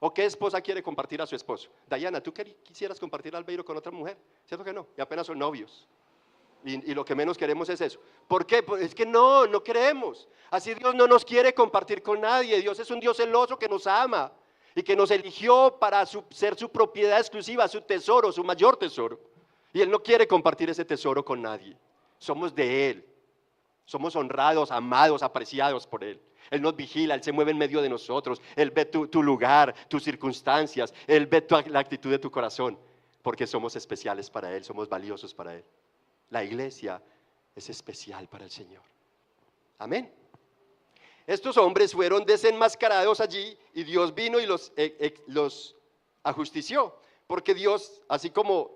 ¿O qué esposa quiere compartir a su esposo? Dayana, ¿tú quisieras compartir a Albeiro con otra mujer? ¿Cierto que no? Y apenas son novios. Y lo que menos queremos es eso. ¿Por qué? Pues es que no queremos. Así Dios no nos quiere compartir con nadie. Dios es un Dios celoso que nos ama y que nos eligió para ser su propiedad exclusiva, su tesoro, su mayor tesoro. Y Él no quiere compartir ese tesoro con nadie. Somos de Él. Somos honrados, amados, apreciados por Él. Él nos vigila, Él se mueve en medio de nosotros. Él ve tu lugar, tus circunstancias. Él ve la actitud de tu corazón. Porque somos especiales para Él, somos valiosos para Él. La iglesia es especial para el Señor. Amén. Estos hombres fueron desenmascarados allí y Dios vino y los ajustició. Porque Dios, así como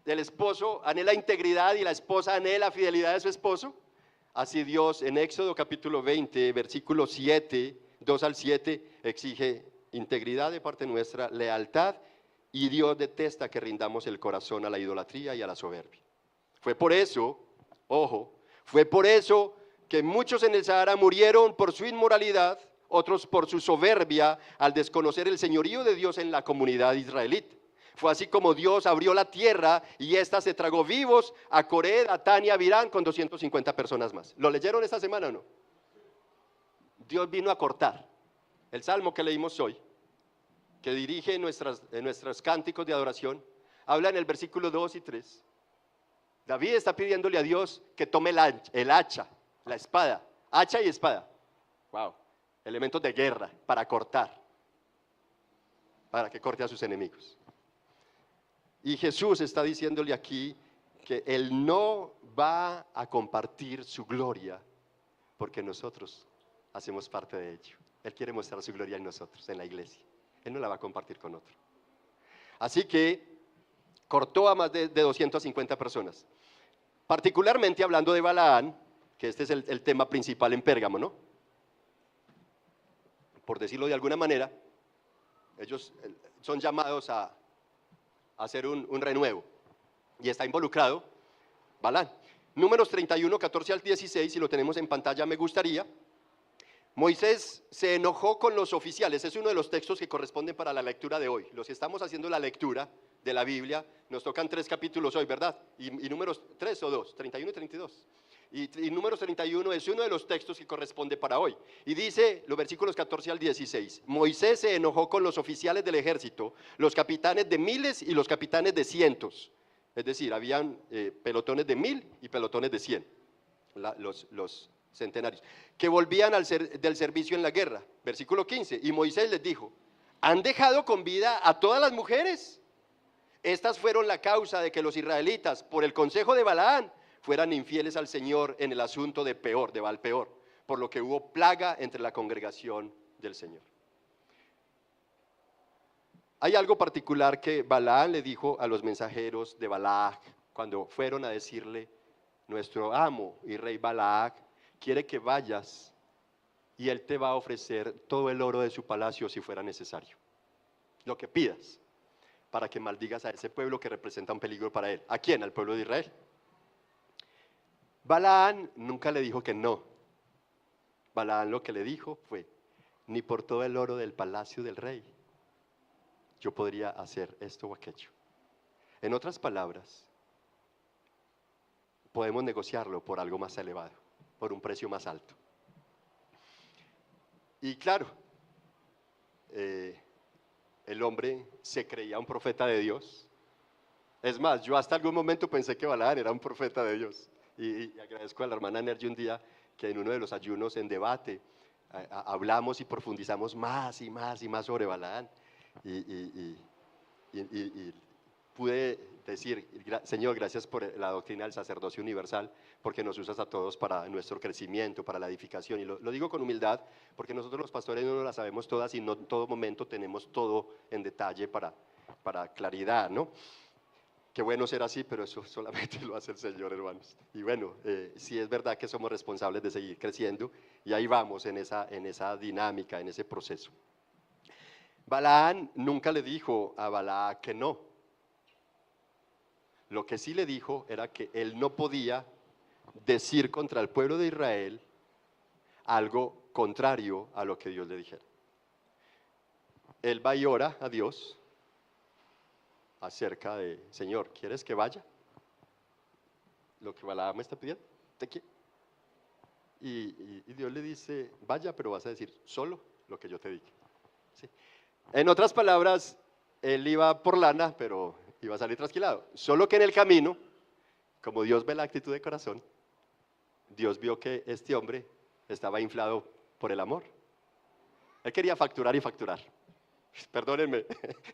el esposo anhela integridad y la esposa anhela fidelidad de su esposo, así Dios en Éxodo capítulo 20, versículo 7, 2 al 7, exige integridad de parte nuestra, lealtad, y Dios detesta que rindamos el corazón a la idolatría y a la soberbia. Fue por eso, ojo, fue por eso que muchos en el Sahara murieron por su inmoralidad, otros por su soberbia al desconocer el señorío de Dios en la comunidad israelita. Fue así como Dios abrió la tierra y ésta se tragó vivos a Coré, Datán y Abirán con 250 personas más. ¿Lo leyeron esta semana o no? Dios vino a cortar. El salmo que leímos hoy, que dirige nuestros cánticos de adoración, habla en el versículo 2 y 3. David está pidiéndole a Dios que tome el hacha, la espada, hacha y espada. Wow, elementos de guerra para cortar, para que corte a sus enemigos. Y Jesús está diciéndole aquí que Él no va a compartir su gloria porque nosotros hacemos parte de ello. Él quiere mostrar su gloria en nosotros, en la iglesia. Él no la va a compartir con otro. Así que cortó a más de 250 personas. Particularmente hablando de Balaán, que este es el tema principal en Pérgamo, ¿no? Por decirlo de alguna manera, ellos son llamados a hacer un renuevo. Y está involucrado Balaán. Números 31, 14 al 16, si lo tenemos en pantalla me gustaría. Moisés se enojó con los oficiales, es uno de los textos que corresponden para la lectura de hoy. Los que estamos haciendo la lectura de la Biblia, nos tocan 3 capítulos hoy, ¿verdad? Y números 3 o 2, 31 y 32. Y números 31 es uno de los textos que corresponde para hoy. Y dice los versículos 14 al 16, Moisés se enojó con los oficiales del ejército, los capitanes de miles y los capitanes de cientos. Es decir, habían pelotones de 1000 y pelotones de 100, los centenarios, que volvían del servicio en la guerra. Versículo 15, y Moisés les dijo, ¿han dejado con vida a todas las mujeres? Estas fueron la causa de que los israelitas, por el consejo de Balaán, fueran infieles al Señor en el asunto de Peor, de Baal-Peor, por lo que hubo plaga entre la congregación del Señor. Hay algo particular que Balaán le dijo a los mensajeros de Balac cuando fueron a decirle, nuestro amo y rey Balac quiere que vayas y él te va a ofrecer todo el oro de su palacio si fuera necesario, lo que pidas, para que maldigas a ese pueblo que representa un peligro para él. ¿A quién? Al pueblo de Israel. Balaán nunca le dijo que no. Balaán lo que le dijo fue, ni por todo el oro del palacio del rey yo podría hacer esto o aquello. En otras palabras, podemos negociarlo por algo más elevado, por un precio más alto. Y claro, el hombre se creía un profeta de Dios. Es más, yo hasta algún momento pensé que Balaán era un profeta de Dios. Y agradezco a la hermana Nergy un día que en uno de los ayunos en debate hablamos y profundizamos más y más y más sobre Balaán. Y pude decir, Señor, gracias por la doctrina del sacerdocio universal, porque nos usas a todos para nuestro crecimiento, para la edificación. Y lo digo con humildad, porque nosotros los pastores no las sabemos todas y no en todo momento tenemos todo en detalle para claridad, ¿no? Qué bueno ser así, pero eso solamente lo hace el Señor, hermanos. Y bueno, sí es verdad que somos responsables de seguir creciendo y ahí vamos en esa dinámica, en ese proceso. Balaán nunca le dijo a Balac que no. Lo que sí le dijo era que él no podía decir contra el pueblo de Israel algo contrario a lo que Dios le dijera. Él va y ora a Dios acerca de, Señor, ¿quieres que vaya? Lo que Balaam me está pidiendo, y Dios le dice, vaya, pero vas a decir solo lo que yo te diga. ¿Sí? En otras palabras, él iba por lana, pero iba a salir trasquilado. Solo que en el camino, como Dios ve la actitud de corazón, Dios vio que este hombre estaba inflado por el amor. Él quería facturar y facturar. Perdónenme,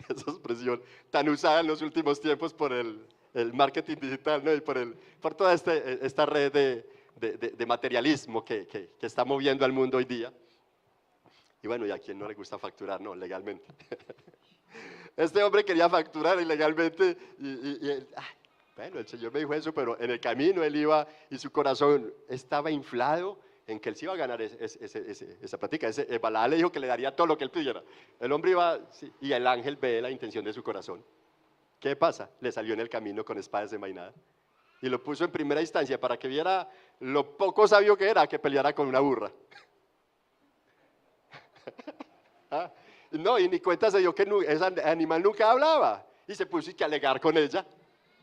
esa expresión tan usada en los últimos tiempos por el marketing digital, ¿no? Y por toda esta red de materialismo que está moviendo al mundo hoy día. Y bueno, ¿y a quién no le gusta facturar? No, legalmente. Este hombre quería facturar ilegalmente bueno, el Señor me dijo eso, pero en el camino él iba y su corazón estaba inflado en que él sí iba a ganar esa plática. Balaam le dijo que le daría todo lo que él pidiera. El hombre iba, sí, y el ángel ve la intención de su corazón. ¿Qué pasa? Le salió en el camino con espada desenvainada y lo puso en primera instancia para que viera lo poco sabio que era que peleara con una burra. ¿Ah? No, y ni cuenta se dio que ese animal nunca hablaba y se puso que alegar con ella.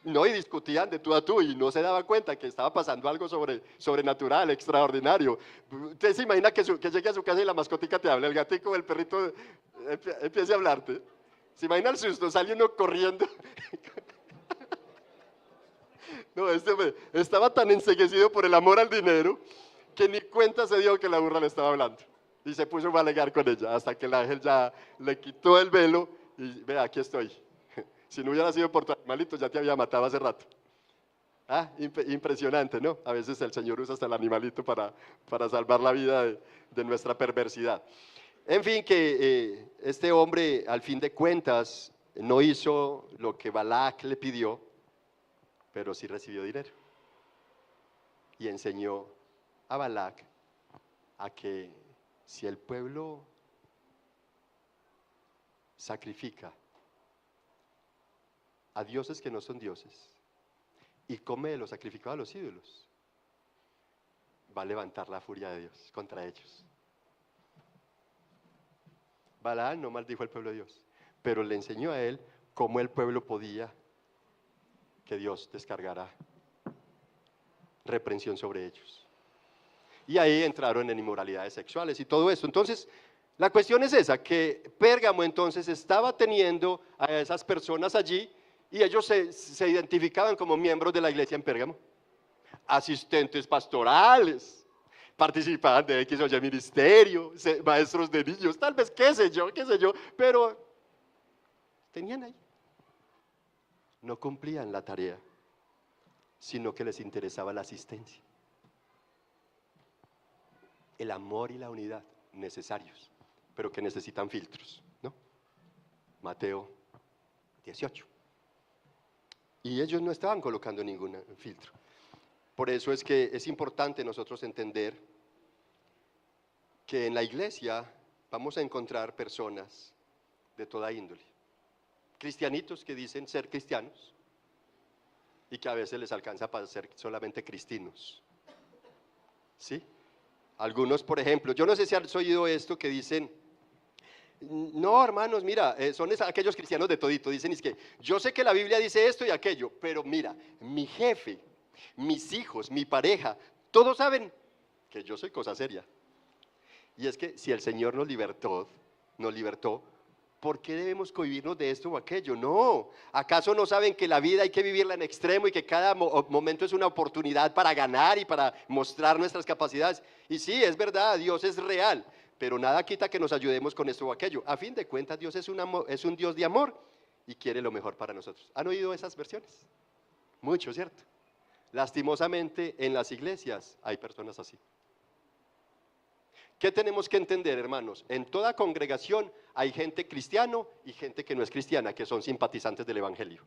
No, y discutían de tú a tú y no se daba cuenta que estaba pasando algo sobrenatural, extraordinario. Usted se imagina que llegue a su casa y la mascotica te habla, el gatico o el perrito empiece a hablarte. Se imagina el susto, sale uno corriendo. No, este hombre estaba tan enceguecido por el amor al dinero que ni cuenta se dio que la burra le estaba hablando. Y se puso a alegar con ella hasta que el ángel ya le quitó el velo y vea, aquí estoy. Si no hubiera sido por tu animalito, ya te había matado hace rato. Impresionante, ¿no? A veces el Señor usa hasta el animalito para salvar la vida de nuestra perversidad. En fin, que este hombre, al fin de cuentas, no hizo lo que Balac le pidió, pero sí recibió dinero. Y enseñó a Balac a que si el pueblo sacrifica a dioses que no son dioses y come de lo sacrificado a los ídolos, va a levantar la furia de Dios contra ellos. Balaam no maldijo al pueblo de Dios, pero le enseñó a él cómo el pueblo podía que Dios descargara reprensión sobre ellos. Y ahí entraron en inmoralidades sexuales y todo eso. Entonces, la cuestión es esa, que Pérgamo entonces estaba teniendo a esas personas allí y ellos se identificaban como miembros de la iglesia en Pérgamo, asistentes pastorales, participaban de X o Y ministerio, maestros de niños, tal vez, qué sé yo, pero tenían ahí. No cumplían la tarea, sino que les interesaba la asistencia. El amor y la unidad, necesarios, pero que necesitan filtros, ¿no? Mateo 18. Y ellos no estaban colocando ningún filtro. Por eso es que es importante nosotros entender que en la iglesia vamos a encontrar personas de toda índole. Cristianitos que dicen ser cristianos y que a veces les alcanza para ser solamente cristinos. ¿Sí? Algunos, por ejemplo, yo no sé si has oído esto que dicen, no, hermanos, mira, son aquellos cristianos de todito, dicen es que yo sé que la Biblia dice esto y aquello, pero mira, mi jefe, mis hijos, mi pareja, todos saben que yo soy cosa seria. Y es que si el Señor nos libertó, ¿por qué debemos cohibirnos de esto o aquello? No, ¿acaso no saben que la vida hay que vivirla en extremo y que cada momento es una oportunidad para ganar y para mostrar nuestras capacidades? Y sí, es verdad, Dios es real, pero nada quita que nos ayudemos con esto o aquello. A fin de cuentas, Dios es un Dios de amor y quiere lo mejor para nosotros. ¿Han oído esas versiones? Mucho, ¿cierto? Lastimosamente en las iglesias hay personas así. ¿Qué tenemos que entender, hermanos? En toda congregación hay gente cristiano y gente que no es cristiana, que son simpatizantes del evangelio.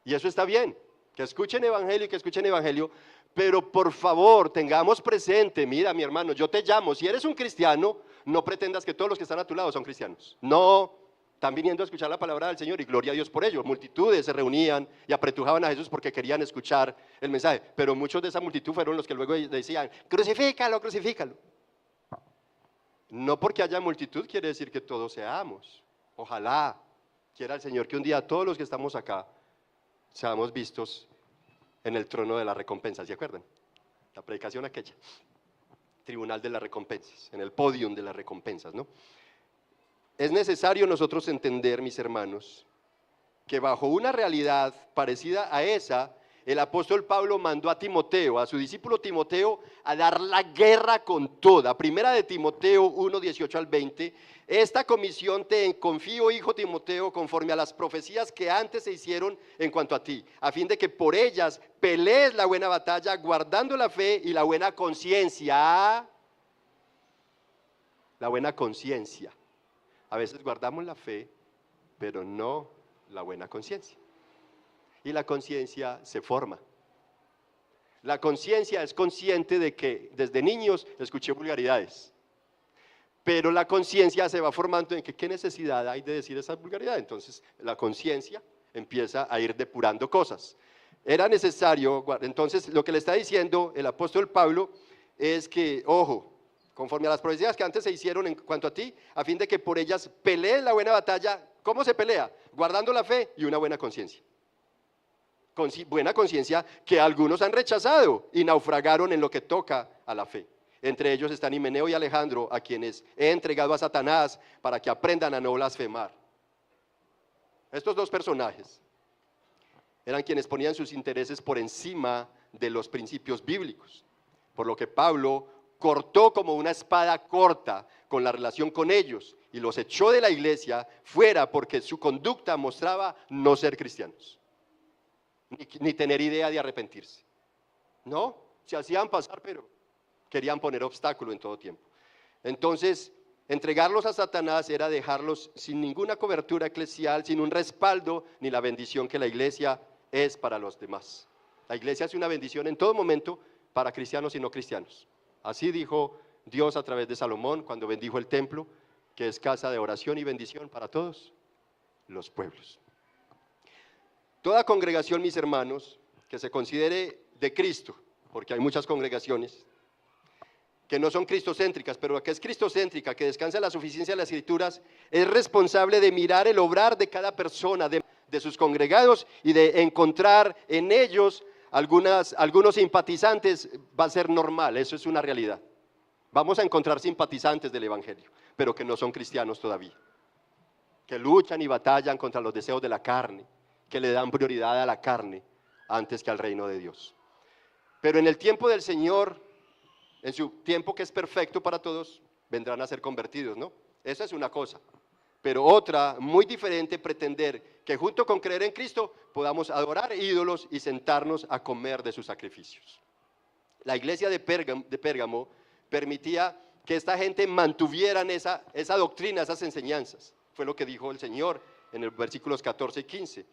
Y eso está bien, que escuchen evangelio y que escuchen evangelio, pero por favor tengamos presente, mira mi hermano, yo te llamo, si eres un cristiano, no pretendas que todos los que están a tu lado son cristianos. No, están viniendo a escuchar la palabra del Señor y gloria a Dios por ello. Multitudes se reunían y apretujaban a Jesús porque querían escuchar el mensaje, pero muchos de esa multitud fueron los que luego decían, crucifícalo, crucifícalo. No porque haya multitud quiere decir que todos seamos. Ojalá quiera el Señor que un día todos los que estamos acá seamos vistos en el trono de las recompensas, ¿se acuerdan? La predicación aquella, tribunal de las recompensas, en el podium de las recompensas, ¿no? Es necesario nosotros entender, mis hermanos, que bajo una realidad parecida a esa, el apóstol Pablo mandó a Timoteo, a su discípulo Timoteo, a dar la guerra con toda. Primera de Timoteo 1, 18 al 20, esta comisión te confío, hijo Timoteo, conforme a las profecías que antes se hicieron en cuanto a ti, a fin de que por ellas pelees la buena batalla, guardando la fe y la buena conciencia. La buena conciencia. A veces guardamos la fe, pero no la buena conciencia. Y la conciencia se forma. La conciencia es consciente de que desde niños escuché vulgaridades, pero la conciencia se va formando en que qué necesidad hay de decir esas vulgaridades. Entonces la conciencia empieza a ir depurando cosas. Era necesario, entonces lo que le está diciendo el apóstol Pablo es que, ojo, conforme a las profecías que antes se hicieron en cuanto a ti, a fin de que por ellas pelees la buena batalla. ¿Cómo se pelea? Guardando la fe y una buena conciencia. Buena conciencia que algunos han rechazado y naufragaron en lo que toca a la fe. Entre ellos están Himeneo y Alejandro, a quienes he entregado a Satanás para que aprendan a no blasfemar. Estos dos personajes eran quienes ponían sus intereses por encima de los principios bíblicos, por lo que Pablo cortó como una espada corta con la relación con ellos y los echó de la iglesia fuera porque su conducta mostraba no ser cristianos. Ni tener idea de arrepentirse. No, se hacían pasar, pero querían poner obstáculo en todo tiempo. Entonces, entregarlos a Satanás era dejarlos sin ninguna cobertura eclesial, sin un respaldo, ni la bendición que la iglesia es para los demás. La iglesia es una bendición en todo momento para cristianos y no cristianos. Así dijo Dios a través de Salomón cuando bendijo el templo, que es casa de oración y bendición para todos los pueblos. Toda congregación, mis hermanos, que se considere de Cristo, porque hay muchas congregaciones que no son cristocéntricas, pero la que es cristocéntrica, que descansa en la suficiencia de las Escrituras, es responsable de mirar el obrar de cada persona, de sus congregados, y de encontrar en ellos algunos simpatizantes. Va a ser normal, eso es una realidad. Vamos a encontrar simpatizantes del evangelio, pero que no son cristianos todavía, que luchan y batallan contra los deseos de la carne, que le dan prioridad a la carne antes que al reino de Dios. Pero en el tiempo del Señor, en su tiempo que es perfecto para todos, vendrán a ser convertidos, ¿no? Esa es una cosa. Pero otra, muy diferente, pretender que junto con creer en Cristo podamos adorar ídolos y sentarnos a comer de sus sacrificios. La iglesia de Pérgamo permitía que esta gente mantuvieran esa doctrina, esas enseñanzas. Fue lo que dijo el Señor en los versículos 14 y 15.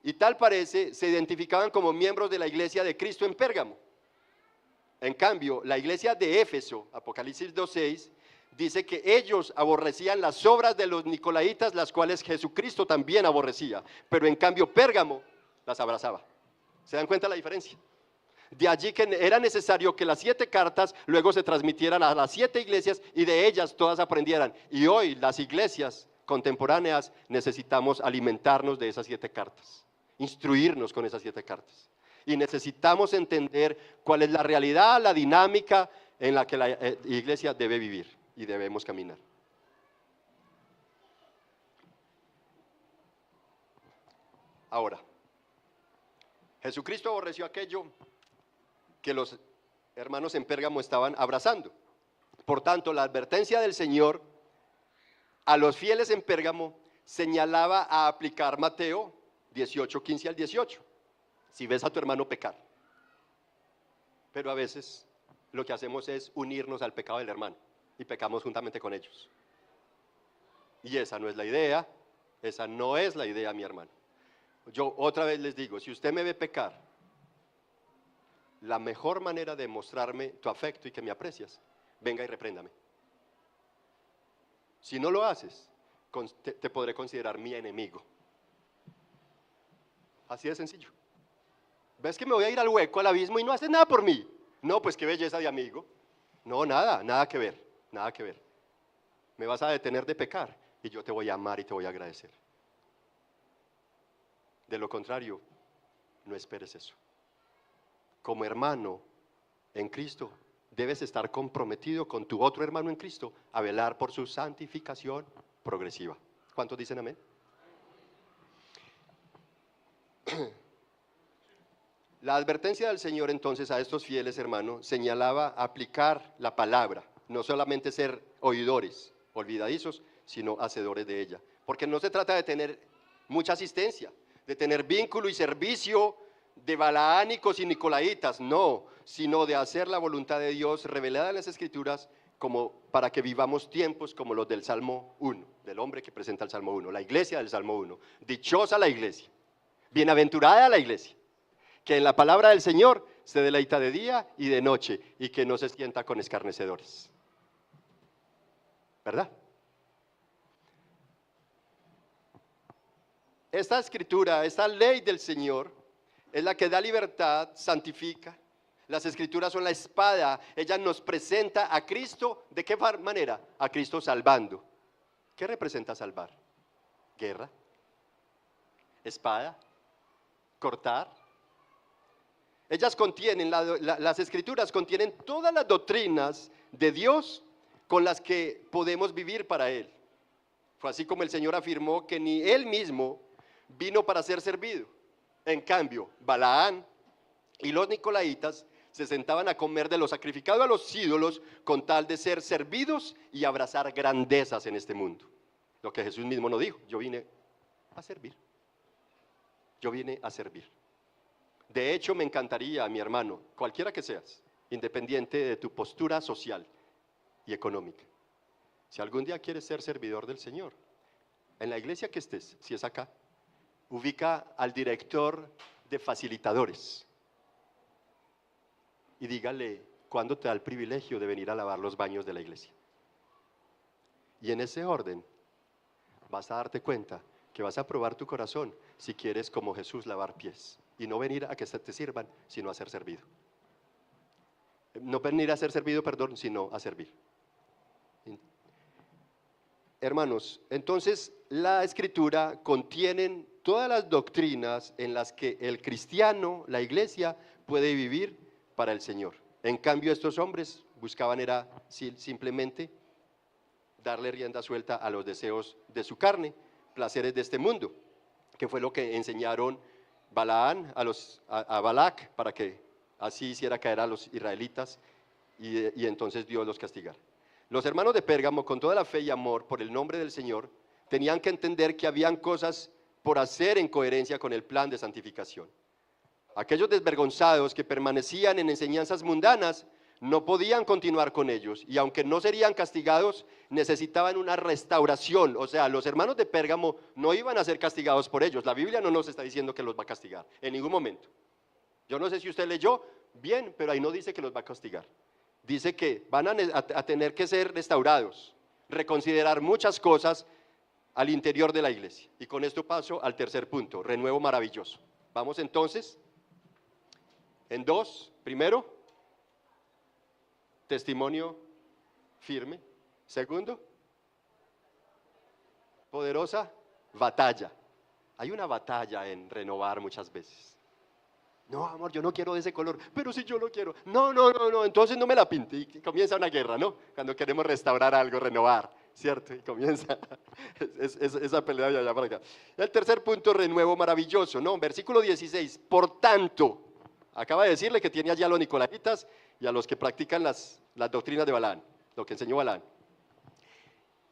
Y tal parece, se identificaban como miembros de la iglesia de Cristo en Pérgamo. En cambio, la iglesia de Éfeso, Apocalipsis 2:6, dice que ellos aborrecían las obras de los nicolaitas, las cuales Jesucristo también aborrecía, pero en cambio Pérgamo las abrazaba. ¿Se dan cuenta la diferencia? De allí que era necesario que las 7 cartas luego se transmitieran a las 7 iglesias y de ellas todas aprendieran. Y hoy las iglesias contemporáneas necesitamos alimentarnos de esas 7 cartas, instruirnos con esas 7 cartas. Y necesitamos entender cuál es la realidad, la dinámica en la que la iglesia debe vivir y debemos caminar. Ahora, Jesucristo aborreció aquello que los hermanos en Pérgamo estaban abrazando. Por tanto, la advertencia del Señor a los fieles en Pérgamo señalaba a aplicar Mateo 18, 15 al 18. Si ves a tu hermano pecar. Pero a veces lo que hacemos es unirnos al pecado del hermano y pecamos juntamente con ellos. Y esa no es la idea, esa no es la idea, mi hermano. Yo otra vez les digo, si usted me ve pecar, la mejor manera de mostrarme tu afecto y que me aprecias, venga y repréndame. Si no lo haces, te podré considerar mi enemigo. Así de sencillo. ¿Ves que me voy a ir al hueco, al abismo y no haces nada por mí? No, pues qué belleza de amigo. No, nada que ver, nada que ver. Me vas a detener de pecar y yo te voy a amar y te voy a agradecer. De lo contrario, no esperes eso. Como hermano en Cristo, debes estar comprometido con tu otro hermano en Cristo a velar por su santificación progresiva. ¿Cuántos dicen amén? La advertencia del Señor entonces a estos fieles hermanos señalaba aplicar la palabra, no solamente ser oidores, olvidadizos, sino hacedores de ella. Porque no se trata de tener mucha asistencia, de tener vínculo y servicio de balaánicos y nicolaitas, no, sino de hacer la voluntad de Dios revelada en las Escrituras como para que vivamos tiempos como los del Salmo 1, del hombre que presenta el Salmo 1, la iglesia del Salmo 1. Dichosa la iglesia, bienaventurada la iglesia, que en la palabra del Señor se deleita de día y de noche y que no se sienta con escarnecedores. ¿Verdad? Esta escritura, esta ley del Señor es la que da libertad, santifica. Las escrituras son la espada, ella nos presenta a Cristo. ¿De qué manera? A Cristo salvando. ¿Qué representa salvar? Guerra, espada, cortar. Ellas contienen, las escrituras contienen todas las doctrinas de Dios con las que podemos vivir para Él. Fue así como el Señor afirmó que ni Él mismo vino para ser servido. En cambio, Balaán y los nicolaitas se sentaban a comer de lo sacrificado a los ídolos con tal de ser servidos y abrazar grandezas en este mundo. Lo que Jesús mismo nos dijo, yo vine a servir. Yo vine a servir. De hecho, me encantaría, mi hermano, cualquiera que seas, independiente de tu postura social y económica, si algún día quieres ser servidor del Señor, en la iglesia que estés, si es acá, ubica al director de facilitadores y dígale cuándo te da el privilegio de venir a lavar los baños de la iglesia. Y en ese orden vas a darte cuenta que vas a probar tu corazón si quieres como Jesús lavar pies y no venir a que te sirvan, sino a ser servido. No venir a ser servido, perdón, sino a servir. Hermanos, entonces la escritura contiene todas las doctrinas en las que el cristiano, la iglesia, puede vivir para el Señor. En cambio, estos hombres buscaban era simplemente darle rienda suelta a los deseos de su carne, placeres de este mundo, que fue lo que enseñaron Balaán a Balac para que así hiciera caer a los israelitas y entonces Dios los castigara. Los hermanos de Pérgamo, con toda la fe y amor por el nombre del Señor, tenían que entender que habían cosas por hacer en coherencia con el plan de santificación. Aquellos desvergonzados que permanecían en enseñanzas mundanas no podían continuar con ellos, y aunque no serían castigados, necesitaban una restauración. O sea, los hermanos de Pérgamo no iban a ser castigados por ellos. La Biblia no nos está diciendo que los va a castigar, en ningún momento. Yo no sé si usted leyó bien, pero ahí no dice que los va a castigar. Dice que van a tener que ser restaurados, reconsiderar muchas cosas al interior de la iglesia. Y con esto paso al tercer punto, renuevo maravilloso. Vamos entonces en dos. Primero, testimonio firme. Segundo, poderosa batalla. Hay una batalla en renovar muchas veces. No, amor, yo no quiero de ese color, pero si yo lo quiero. No, entonces no me la pinte. Y comienza una guerra, ¿no? Cuando queremos restaurar algo, renovar, ¿cierto? Y comienza esa pelea de allá para acá. El tercer punto, renuevo maravilloso, ¿no? Versículo 16, por tanto, acaba de decirle que tiene allá a los nicolaitas y a los que practican las doctrinas de Balaán, lo que enseñó Balaán.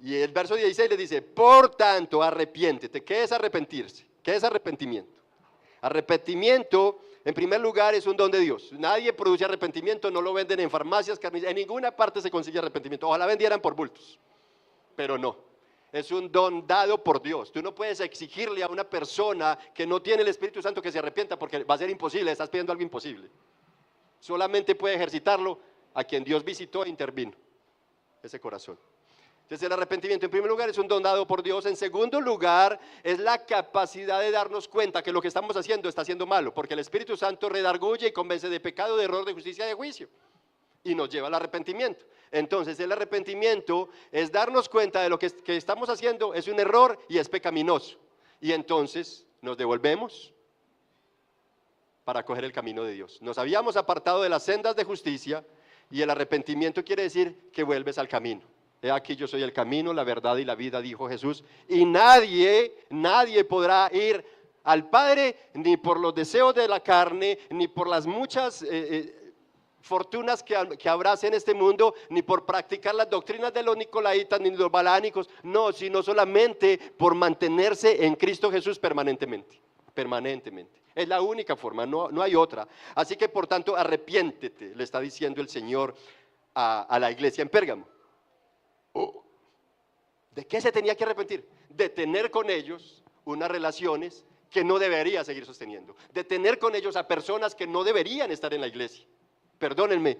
Y el verso 16 le dice, por tanto, arrepiéntete. ¿Qué es arrepentirse? ¿Qué es arrepentimiento? Arrepentimiento, en primer lugar, es un don de Dios. Nadie produce arrepentimiento, no lo venden en farmacias, en ninguna parte se consigue arrepentimiento. Ojalá vendieran por bultos, pero no. Es un don dado por Dios. Tú no puedes exigirle a una persona que no tiene el Espíritu Santo que se arrepienta porque va a ser imposible, estás pidiendo algo imposible. Solamente puede ejercitarlo a quien Dios visitó e intervino, ese corazón. Entonces el arrepentimiento en primer lugar es un don dado por Dios. En segundo lugar es la capacidad de darnos cuenta que lo que estamos haciendo está haciendo malo, porque el Espíritu Santo redarguye y convence de pecado, de error, de justicia y de juicio, y nos lleva al arrepentimiento. Entonces el arrepentimiento es darnos cuenta de lo que estamos haciendo es un error y es pecaminoso, y entonces nos devolvemos para coger el camino de Dios. Nos habíamos apartado de las sendas de justicia, y el arrepentimiento quiere decir que vuelves al camino. He aquí yo soy el camino, la verdad y la vida, dijo Jesús, y nadie podrá ir al Padre ni por los deseos de la carne, ni por las muchas fortunas que habrás en este mundo, ni por practicar las doctrinas de los nicolaitas ni de los balánicos, no, sino solamente por mantenerse en Cristo Jesús permanentemente. Es la única forma, no hay otra. Así que por tanto arrepiéntete, le está diciendo el Señor a la iglesia en Pérgamo. ¿De qué se tenía que arrepentir? De tener con ellos unas relaciones que no debería seguir sosteniendo, de tener con ellos a personas que no deberían estar en la iglesia. Perdónenme,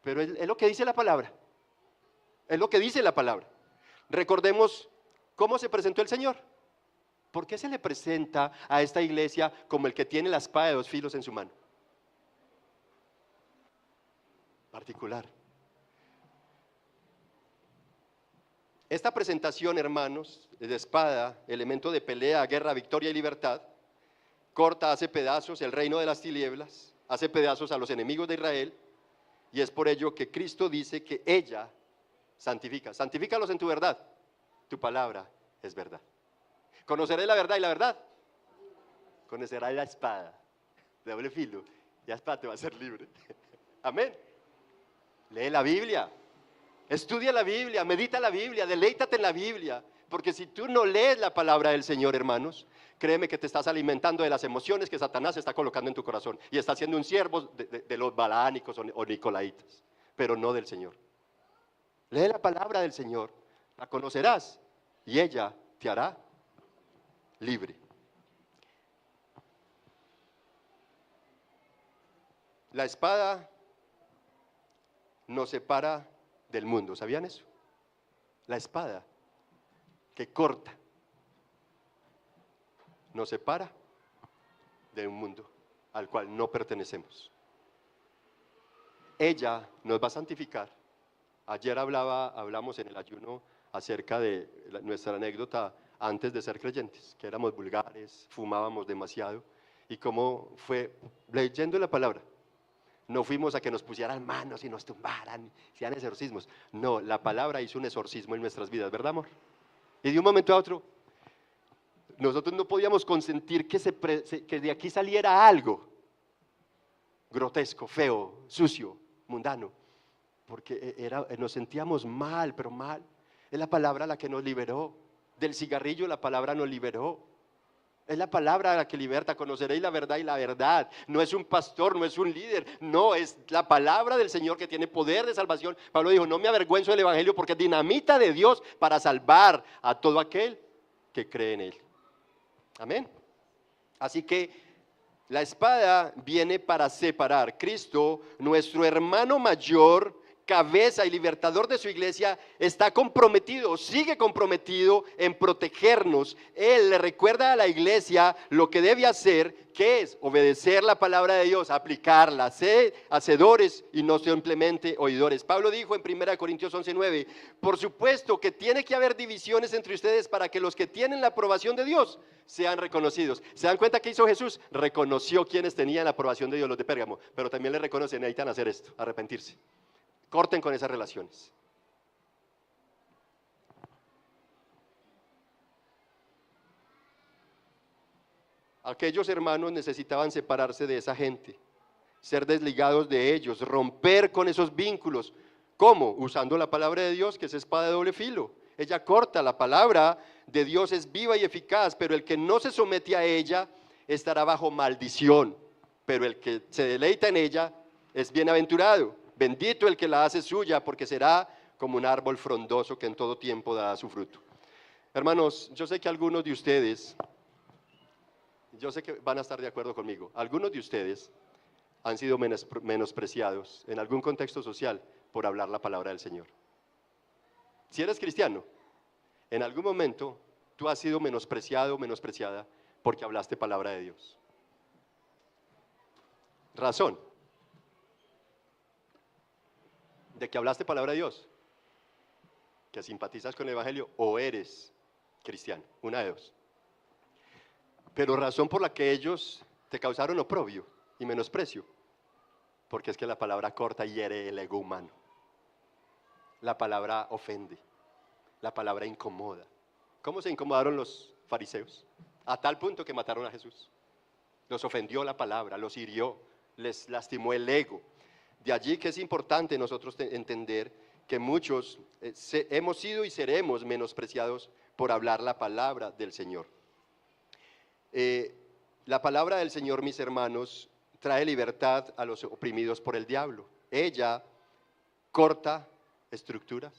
pero es lo que dice la palabra. Es lo que dice la palabra. Recordemos cómo se presentó el Señor. ¿Por qué se le presenta a esta iglesia como el que tiene la espada de dos filos en su mano? Particular. Esta presentación, hermanos, de espada, elemento de pelea, guerra, victoria y libertad, corta, hace pedazos el reino de las tinieblas, hace pedazos a los enemigos de Israel, y es por ello que Cristo dice que ella santifica. Santifícalos en tu verdad, tu palabra es verdad. Conoceré la verdad y la verdad conocerás la espada de doble filo, y la espada te va a hacer libre. Amén. Lee la Biblia. Estudia la Biblia, medita la Biblia, deleítate en la Biblia, porque si tú no lees la palabra del Señor, hermanos, créeme que te estás alimentando de las emociones que Satanás está colocando en tu corazón y está haciendo un siervo de los balánicos o nicolaitas, pero no del Señor. Lee la palabra del Señor, la conocerás y ella te hará libre. La espada nos separa del mundo, ¿sabían eso? La espada que corta nos separa de un mundo al cual no pertenecemos. Ella nos va a santificar. Ayer hablamos en el ayuno acerca de nuestra anécdota antes de ser creyentes, que éramos vulgares, fumábamos demasiado, y cómo fue leyendo la palabra. No fuimos a que nos pusieran manos y nos tumbaran, hicieran exorcismos. No, la palabra hizo un exorcismo en nuestras vidas, ¿verdad, amor? Y de un momento a otro, nosotros no podíamos consentir que de aquí saliera algo grotesco, feo, sucio, mundano, porque nos sentíamos mal, pero mal. Es la palabra la que nos liberó. Del cigarrillo la palabra nos liberó. Es la palabra la que liberta. Conoceréis la verdad y la verdad. No es un pastor, no es un líder, no, es la palabra del Señor que tiene poder de salvación. Pablo dijo, no me avergüenzo del evangelio porque es dinamita de Dios para salvar a todo aquel que cree en él. Amén. Así que la espada viene para separar. Cristo, nuestro hermano mayor, cabeza y libertador de su iglesia, está comprometido, sigue comprometido en protegernos. Él le recuerda a la iglesia lo que debe hacer, que es obedecer la palabra de Dios, aplicarla, ser hacedores y no simplemente oidores. Pablo dijo en 1 Corintios 11:9, por supuesto que tiene que haber divisiones entre ustedes para que los que tienen la aprobación de Dios sean reconocidos. ¿Se dan cuenta qué hizo Jesús? Reconoció quienes tenían la aprobación de Dios, los de Pérgamo, pero también le reconocen, necesitan hacer esto, arrepentirse. Corten con esas relaciones. Aquellos hermanos necesitaban separarse de esa gente, ser desligados de ellos, romper con esos vínculos. ¿Cómo? Usando la palabra de Dios, que es espada de doble filo. ella corta. La palabra de Dios es viva y eficaz, pero el que no se somete a ella estará bajo maldición, pero el que se deleita en ella es bienaventurado. Bendito el que la hace suya, porque será como un árbol frondoso que en todo tiempo da su fruto. Hermanos, yo sé que algunos de ustedes, yo sé que van a estar de acuerdo conmigo, algunos de ustedes han sido menospreciados en algún contexto social por hablar la palabra del Señor. Si eres cristiano, en algún momento tú has sido menospreciado o menospreciada porque hablaste palabra de Dios. Razón de que hablaste palabra de Dios, que simpatizas con el Evangelio o eres cristiano, una de dos. Pero razón por la que ellos te causaron oprobio y menosprecio, porque es que la palabra corta hiere el ego humano. La palabra ofende, la palabra incomoda. ¿Cómo se incomodaron los fariseos? A tal punto que mataron a Jesús. Los ofendió la palabra, los hirió, les lastimó el ego. De allí que es importante nosotros entender que muchos hemos sido y seremos menospreciados por hablar la palabra del Señor. La palabra del Señor, mis hermanos, trae libertad a los oprimidos por el diablo. Ella corta estructuras,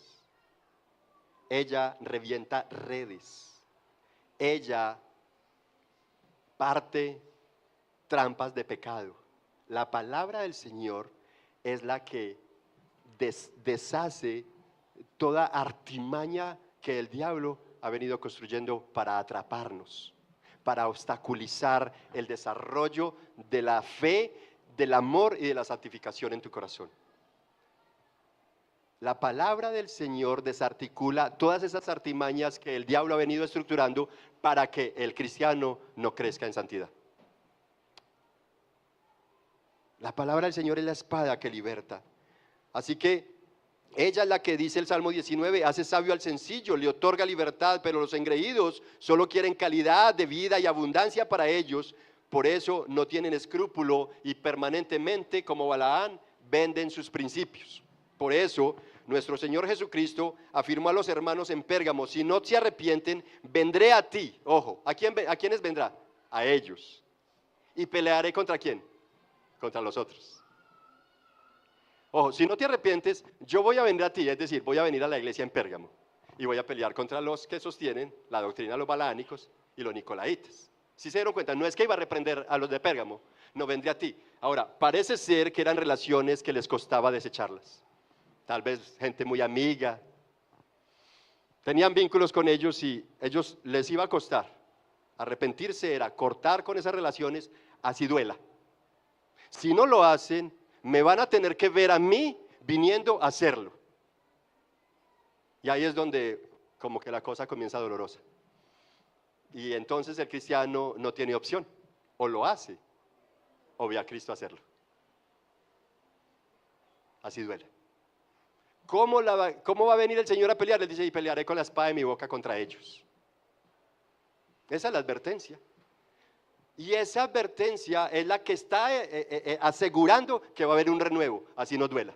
ella revienta redes, ella parte trampas de pecado. La palabra del Señor es la que deshace toda artimaña que el diablo ha venido construyendo para atraparnos, para obstaculizar el desarrollo de la fe, del amor y de la santificación en tu corazón. La palabra del Señor desarticula todas esas artimañas que el diablo ha venido estructurando para que el cristiano no crezca en santidad. La palabra del Señor es la espada que liberta. Así que ella es la que dice el Salmo 19, hace sabio al sencillo, le otorga libertad, pero los engreídos solo quieren calidad de vida y abundancia para ellos. Por eso no tienen escrúpulo y permanentemente, como Balaán, venden sus principios. Por eso nuestro Señor Jesucristo afirmó a los hermanos en Pérgamo, si no se arrepienten, vendré a ti. Ojo, ¿a quiénes vendrá? A ellos. ¿Y pelearé contra quién? Contra los otros. Ojo, si no te arrepientes, yo voy a venir a ti, es decir, voy a venir a la iglesia en Pérgamo y voy a pelear contra los que sostienen la doctrina de los balaánicos y los nicolaitas. Si se dieron cuenta, no es que iba a reprender a los de Pérgamo, no vendré a ti. Ahora, parece ser que eran relaciones que les costaba desecharlas. Tal vez gente muy amiga, tenían vínculos con ellos y ellos les iba a costar. Arrepentirse era cortar con esas relaciones, así duela. Si no lo hacen, me van a tener que ver a mí viniendo a hacerlo. Y ahí es donde como que la cosa comienza dolorosa. Y entonces el cristiano no tiene opción, o lo hace, o ve a Cristo hacerlo. Así duele. ¿Cómo va a venir el Señor a pelear? Les dice, y pelearé con la espada de mi boca contra ellos. Esa es la advertencia. Y esa advertencia es la que está asegurando que va a haber un renuevo, así nos duela.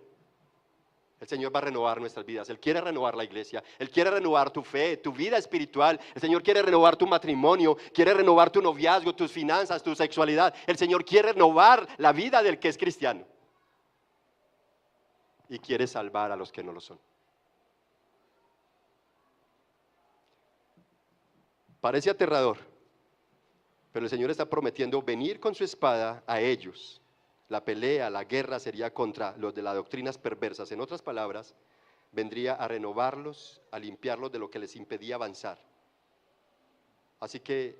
El Señor va a renovar nuestras vidas, Él quiere renovar la iglesia, Él quiere renovar tu fe, tu vida espiritual, el Señor quiere renovar tu matrimonio, quiere renovar tu noviazgo, tus finanzas, tu sexualidad. El Señor quiere renovar la vida del que es cristiano. Y quiere salvar a los que no lo son. Parece aterrador, pero el Señor está prometiendo venir con su espada a ellos. La pelea, la guerra sería contra los de las doctrinas perversas. En otras palabras, vendría a renovarlos, a limpiarlos de lo que les impedía avanzar. Así que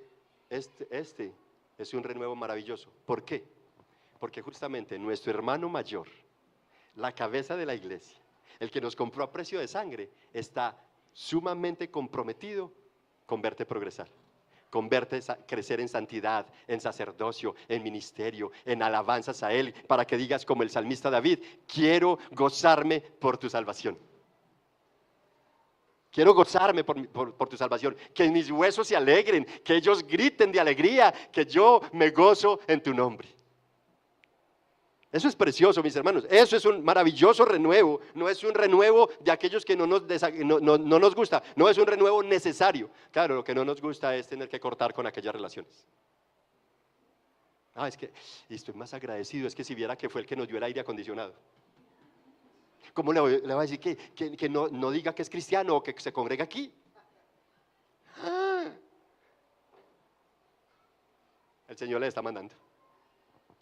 este es un renuevo maravilloso. ¿Por qué? Porque justamente nuestro hermano mayor, la cabeza de la iglesia, el que nos compró a precio de sangre, está sumamente comprometido con verte progresar, con verte crecer en santidad, en sacerdocio, en ministerio, en alabanzas a Él, para que digas como el salmista David, quiero gozarme por tu salvación. Quiero gozarme por tu salvación, que mis huesos se alegren, que ellos griten de alegría, que yo me gozo en tu nombre. Eso es precioso, mis hermanos. Eso es un maravilloso renuevo. No es un renuevo de aquellos que no nos gusta. No, es un renuevo necesario. Claro, lo que no nos gusta es tener que cortar con aquellas relaciones. Es que estoy más agradecido. Es que si viera que fue el que nos dio el aire acondicionado. ¿Cómo le voy a decir que no diga que es cristiano o que se congrega aquí? El Señor le está mandando.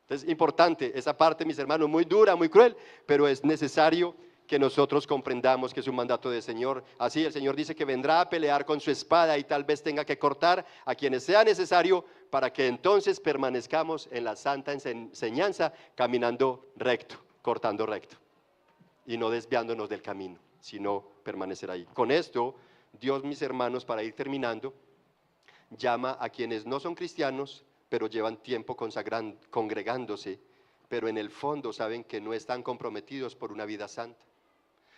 Entonces, importante, esa parte, mis hermanos, muy dura, muy cruel, pero es necesario que nosotros comprendamos que es un mandato del Señor. Así el Señor dice que vendrá a pelear con su espada y tal vez tenga que cortar a quienes sea necesario para que entonces permanezcamos en la santa enseñanza, caminando recto, cortando recto y no desviándonos del camino, sino permanecer ahí. Con esto, Dios, mis hermanos, para ir terminando, llama a quienes no son cristianos, pero llevan tiempo congregándose, pero en el fondo saben que no están comprometidos por una vida santa.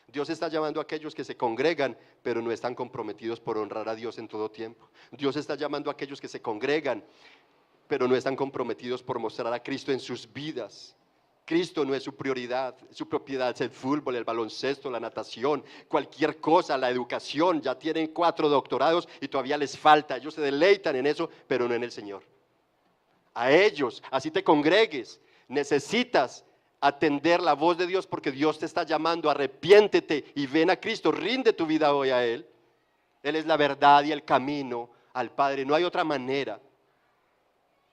Dios está llamando a aquellos que se congregan, pero no están comprometidos por honrar a Dios en todo tiempo. Dios está llamando a aquellos que se congregan, pero no están comprometidos por mostrar a Cristo en sus vidas. Cristo no es su prioridad, su propiedad es el fútbol, el baloncesto, la natación, cualquier cosa, la educación. Ya tienen 4 doctorados y todavía les falta. Ellos se deleitan en eso, pero no en el Señor. A ellos, así te congregues, necesitas atender la voz de Dios porque Dios te está llamando, arrepiéntete y ven a Cristo, rinde tu vida hoy a Él. Él es la verdad y el camino al Padre, no hay otra manera.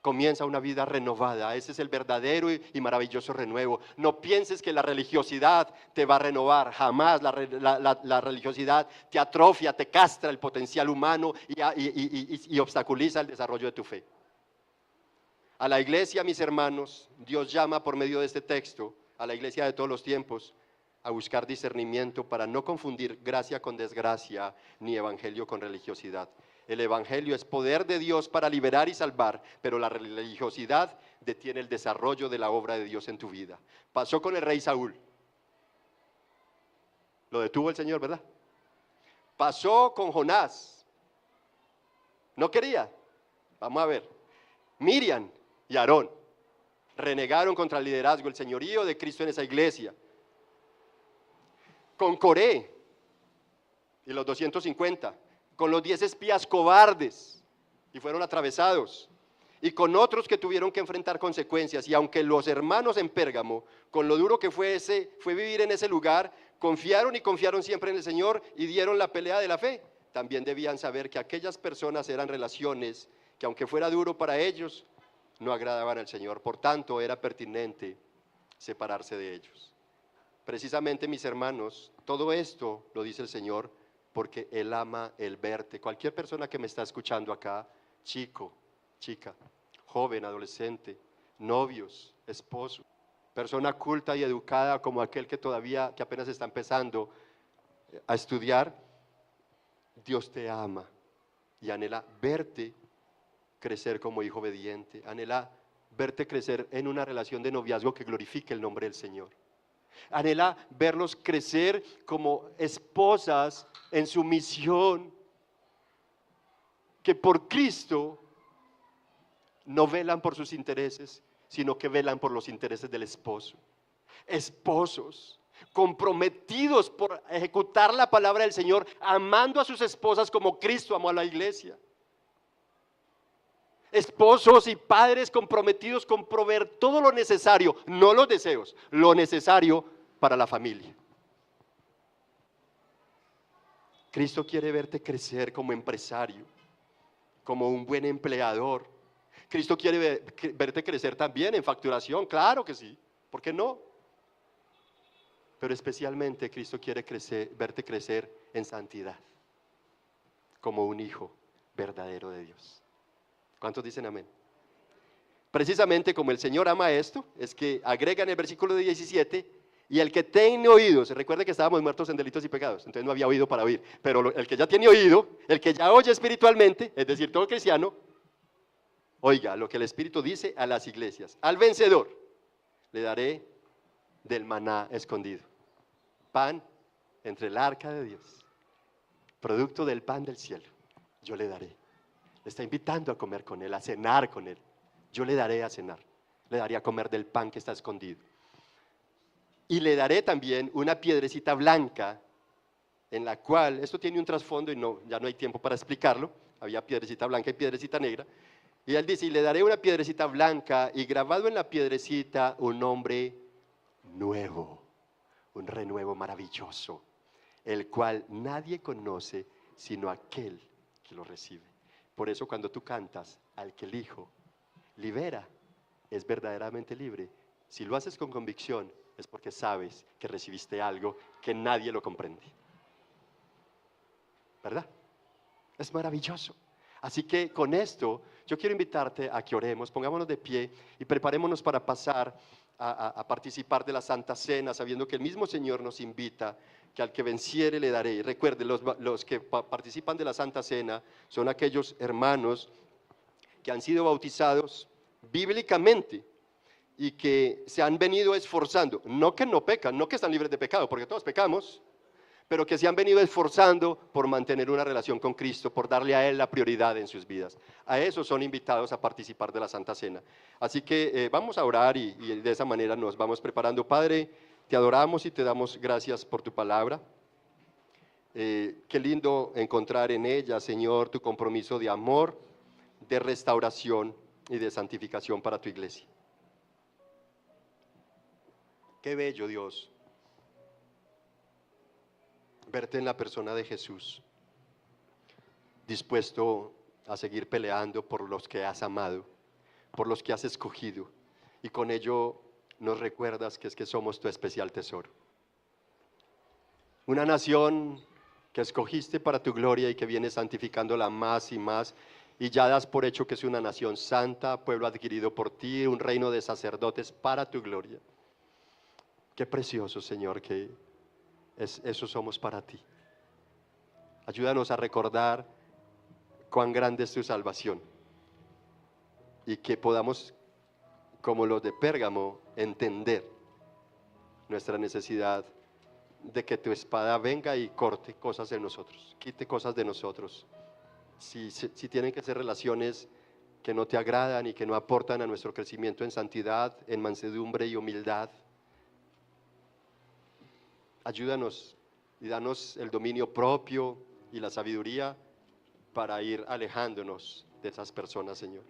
Comienza una vida renovada, ese es el verdadero y maravilloso renuevo. No pienses que la religiosidad te va a renovar, jamás. La religiosidad te atrofia, te castra el potencial humano y obstaculiza el desarrollo de tu fe. A la iglesia, mis hermanos, Dios llama por medio de este texto, a la iglesia de todos los tiempos, a buscar discernimiento para no confundir gracia con desgracia, ni evangelio con religiosidad. El evangelio es poder de Dios para liberar y salvar, pero la religiosidad detiene el desarrollo de la obra de Dios en tu vida. Pasó con el rey Saúl. Lo detuvo el Señor, ¿verdad? Pasó con Jonás. No quería. Vamos a ver. Miriam y Aarón renegaron contra el liderazgo, el señorío de Cristo en esa iglesia. Con Coré y los 250, con los 10 espías cobardes y fueron atravesados, y con otros que tuvieron que enfrentar consecuencias. Y aunque los hermanos en Pérgamo, con lo duro que fue vivir en ese lugar, confiaron y confiaron siempre en el Señor y dieron la pelea de la fe, también debían saber que aquellas personas eran relaciones que, aunque fuera duro para ellos, no agradaban al Señor. Por tanto, era pertinente separarse de ellos. Precisamente, mis hermanos, todo esto lo dice el Señor porque Él ama el verte. Cualquier persona que me está escuchando acá, chico, chica, joven, adolescente, novios, esposo, persona culta y educada como aquel que apenas está empezando a estudiar, Dios te ama y anhela verte crecer como hijo obediente, anhela verte crecer en una relación de noviazgo que glorifique el nombre del Señor. Anhela verlos crecer como esposas en su misión, que por Cristo no velan por sus intereses, sino que velan por los intereses del esposo. Esposos comprometidos por ejecutar la palabra del Señor, amando a sus esposas como Cristo amó a la iglesia. Esposos y padres comprometidos con proveer todo lo necesario, no los deseos, lo necesario para la familia. Cristo quiere verte crecer como empresario, como un buen empleador. Cristo quiere verte crecer también en facturación, claro que sí, ¿por qué no? Pero especialmente Cristo quiere verte crecer en santidad, como un hijo verdadero de Dios. ¿Cuántos dicen amén? Precisamente como el Señor ama esto, es que agrega en el versículo 17, y el que tiene oídos, recuerde que estábamos muertos en delitos y pecados, entonces no había oído para oír, pero el que ya tiene oído, el que ya oye espiritualmente, es decir, todo cristiano, oiga lo que el Espíritu dice a las iglesias. Al vencedor le daré del maná escondido, pan entre el arca de Dios, producto del pan del cielo, yo le daré. Le está invitando a comer con Él, a cenar con Él. Yo le daré a cenar, le daré a comer del pan que está escondido. Y le daré también una piedrecita blanca en la cual, esto tiene un trasfondo y no, ya no hay tiempo para explicarlo, había piedrecita blanca y piedrecita negra, y él dice, y le daré una piedrecita blanca y grabado en la piedrecita un nombre nuevo, un renuevo maravilloso, el cual nadie conoce sino aquel que lo recibe. Por eso cuando tú cantas, al que el Hijo libera, es verdaderamente libre. Si lo haces con convicción, es porque sabes que recibiste algo que nadie lo comprende. ¿Verdad? Es maravilloso. Así que con esto, yo quiero invitarte a que oremos, pongámonos de pie y preparémonos para pasar a participar de la Santa Cena, sabiendo que el mismo Señor nos invita, que al que venciere le daré. Y recuerde, los que participan de la Santa Cena son aquellos hermanos que han sido bautizados bíblicamente y que se han venido esforzando, no que no pecan, no que están libres de pecado, porque todos pecamos, pero que se han venido esforzando por mantener una relación con Cristo, por darle a Él la prioridad en sus vidas. A esos son invitados a participar de la Santa Cena. Así que vamos a orar y de esa manera nos vamos preparando. Padre, te adoramos y te damos gracias por tu palabra. Qué lindo encontrar en ella, Señor, tu compromiso de amor, de restauración y de santificación para tu iglesia. Qué bello, Dios, verte en la persona de Jesús, dispuesto a seguir peleando por los que has amado, por los que has escogido, y con ello nos recuerdas que es que somos tu especial tesoro. Una nación que escogiste para tu gloria y que vienes santificándola más y más, y ya das por hecho que es una nación santa, pueblo adquirido por ti, un reino de sacerdotes para tu gloria. Qué precioso, Señor, que eso somos para ti. Ayúdanos a recordar cuán grande es tu salvación y que podamos, como los de Pérgamo, entender nuestra necesidad de que tu espada venga y corte cosas de nosotros, quite cosas de nosotros. Si tienen que ser relaciones que no te agradan y que no aportan a nuestro crecimiento en santidad, en mansedumbre y humildad, ayúdanos y danos el dominio propio y la sabiduría para ir alejándonos de esas personas, Señor.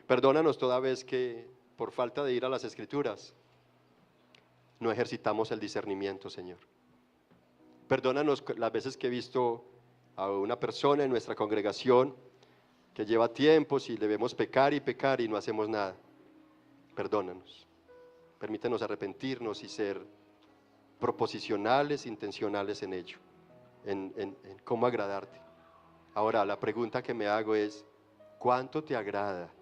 Perdónanos toda vez que por falta de ir a las Escrituras no ejercitamos el discernimiento, Señor. Perdónanos las veces que he visto a una persona en nuestra congregación que lleva tiempos y le vemos pecar y no hacemos nada. Perdónanos. Permítenos arrepentirnos y ser proposicionales, intencionales en ello, en cómo agradarte. Ahora, la pregunta que me hago es, ¿cuánto te agrada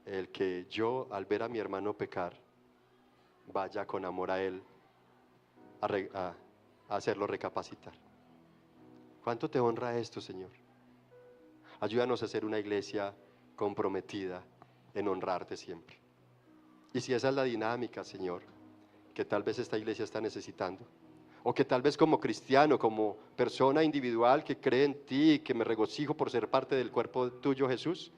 el que yo, al ver a mi hermano pecar, vaya con amor a él a hacerlo recapacitar? ¿Cuánto te honra esto, Señor? Ayúdanos a ser una iglesia comprometida en honrarte siempre. Y si esa es la dinámica, Señor, que tal vez esta iglesia está necesitando, o que tal vez como cristiano, como persona individual que cree en ti, que me regocijo por ser parte del cuerpo tuyo, Jesús,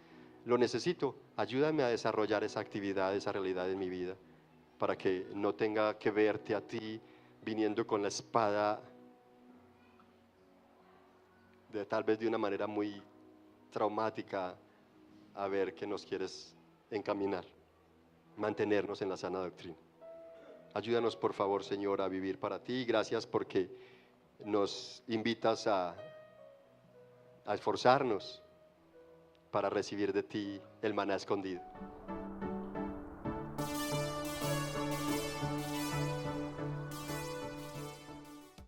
lo necesito. Ayúdame a desarrollar esa actividad, esa realidad en mi vida, para que no tenga que verte a ti viniendo con la espada, tal vez de una manera muy traumática, a ver qué nos quieres encaminar, mantenernos en la sana doctrina. Ayúdanos por favor, Señor, a vivir para ti. Gracias porque nos invitas a esforzarnos para recibir de ti el maná escondido.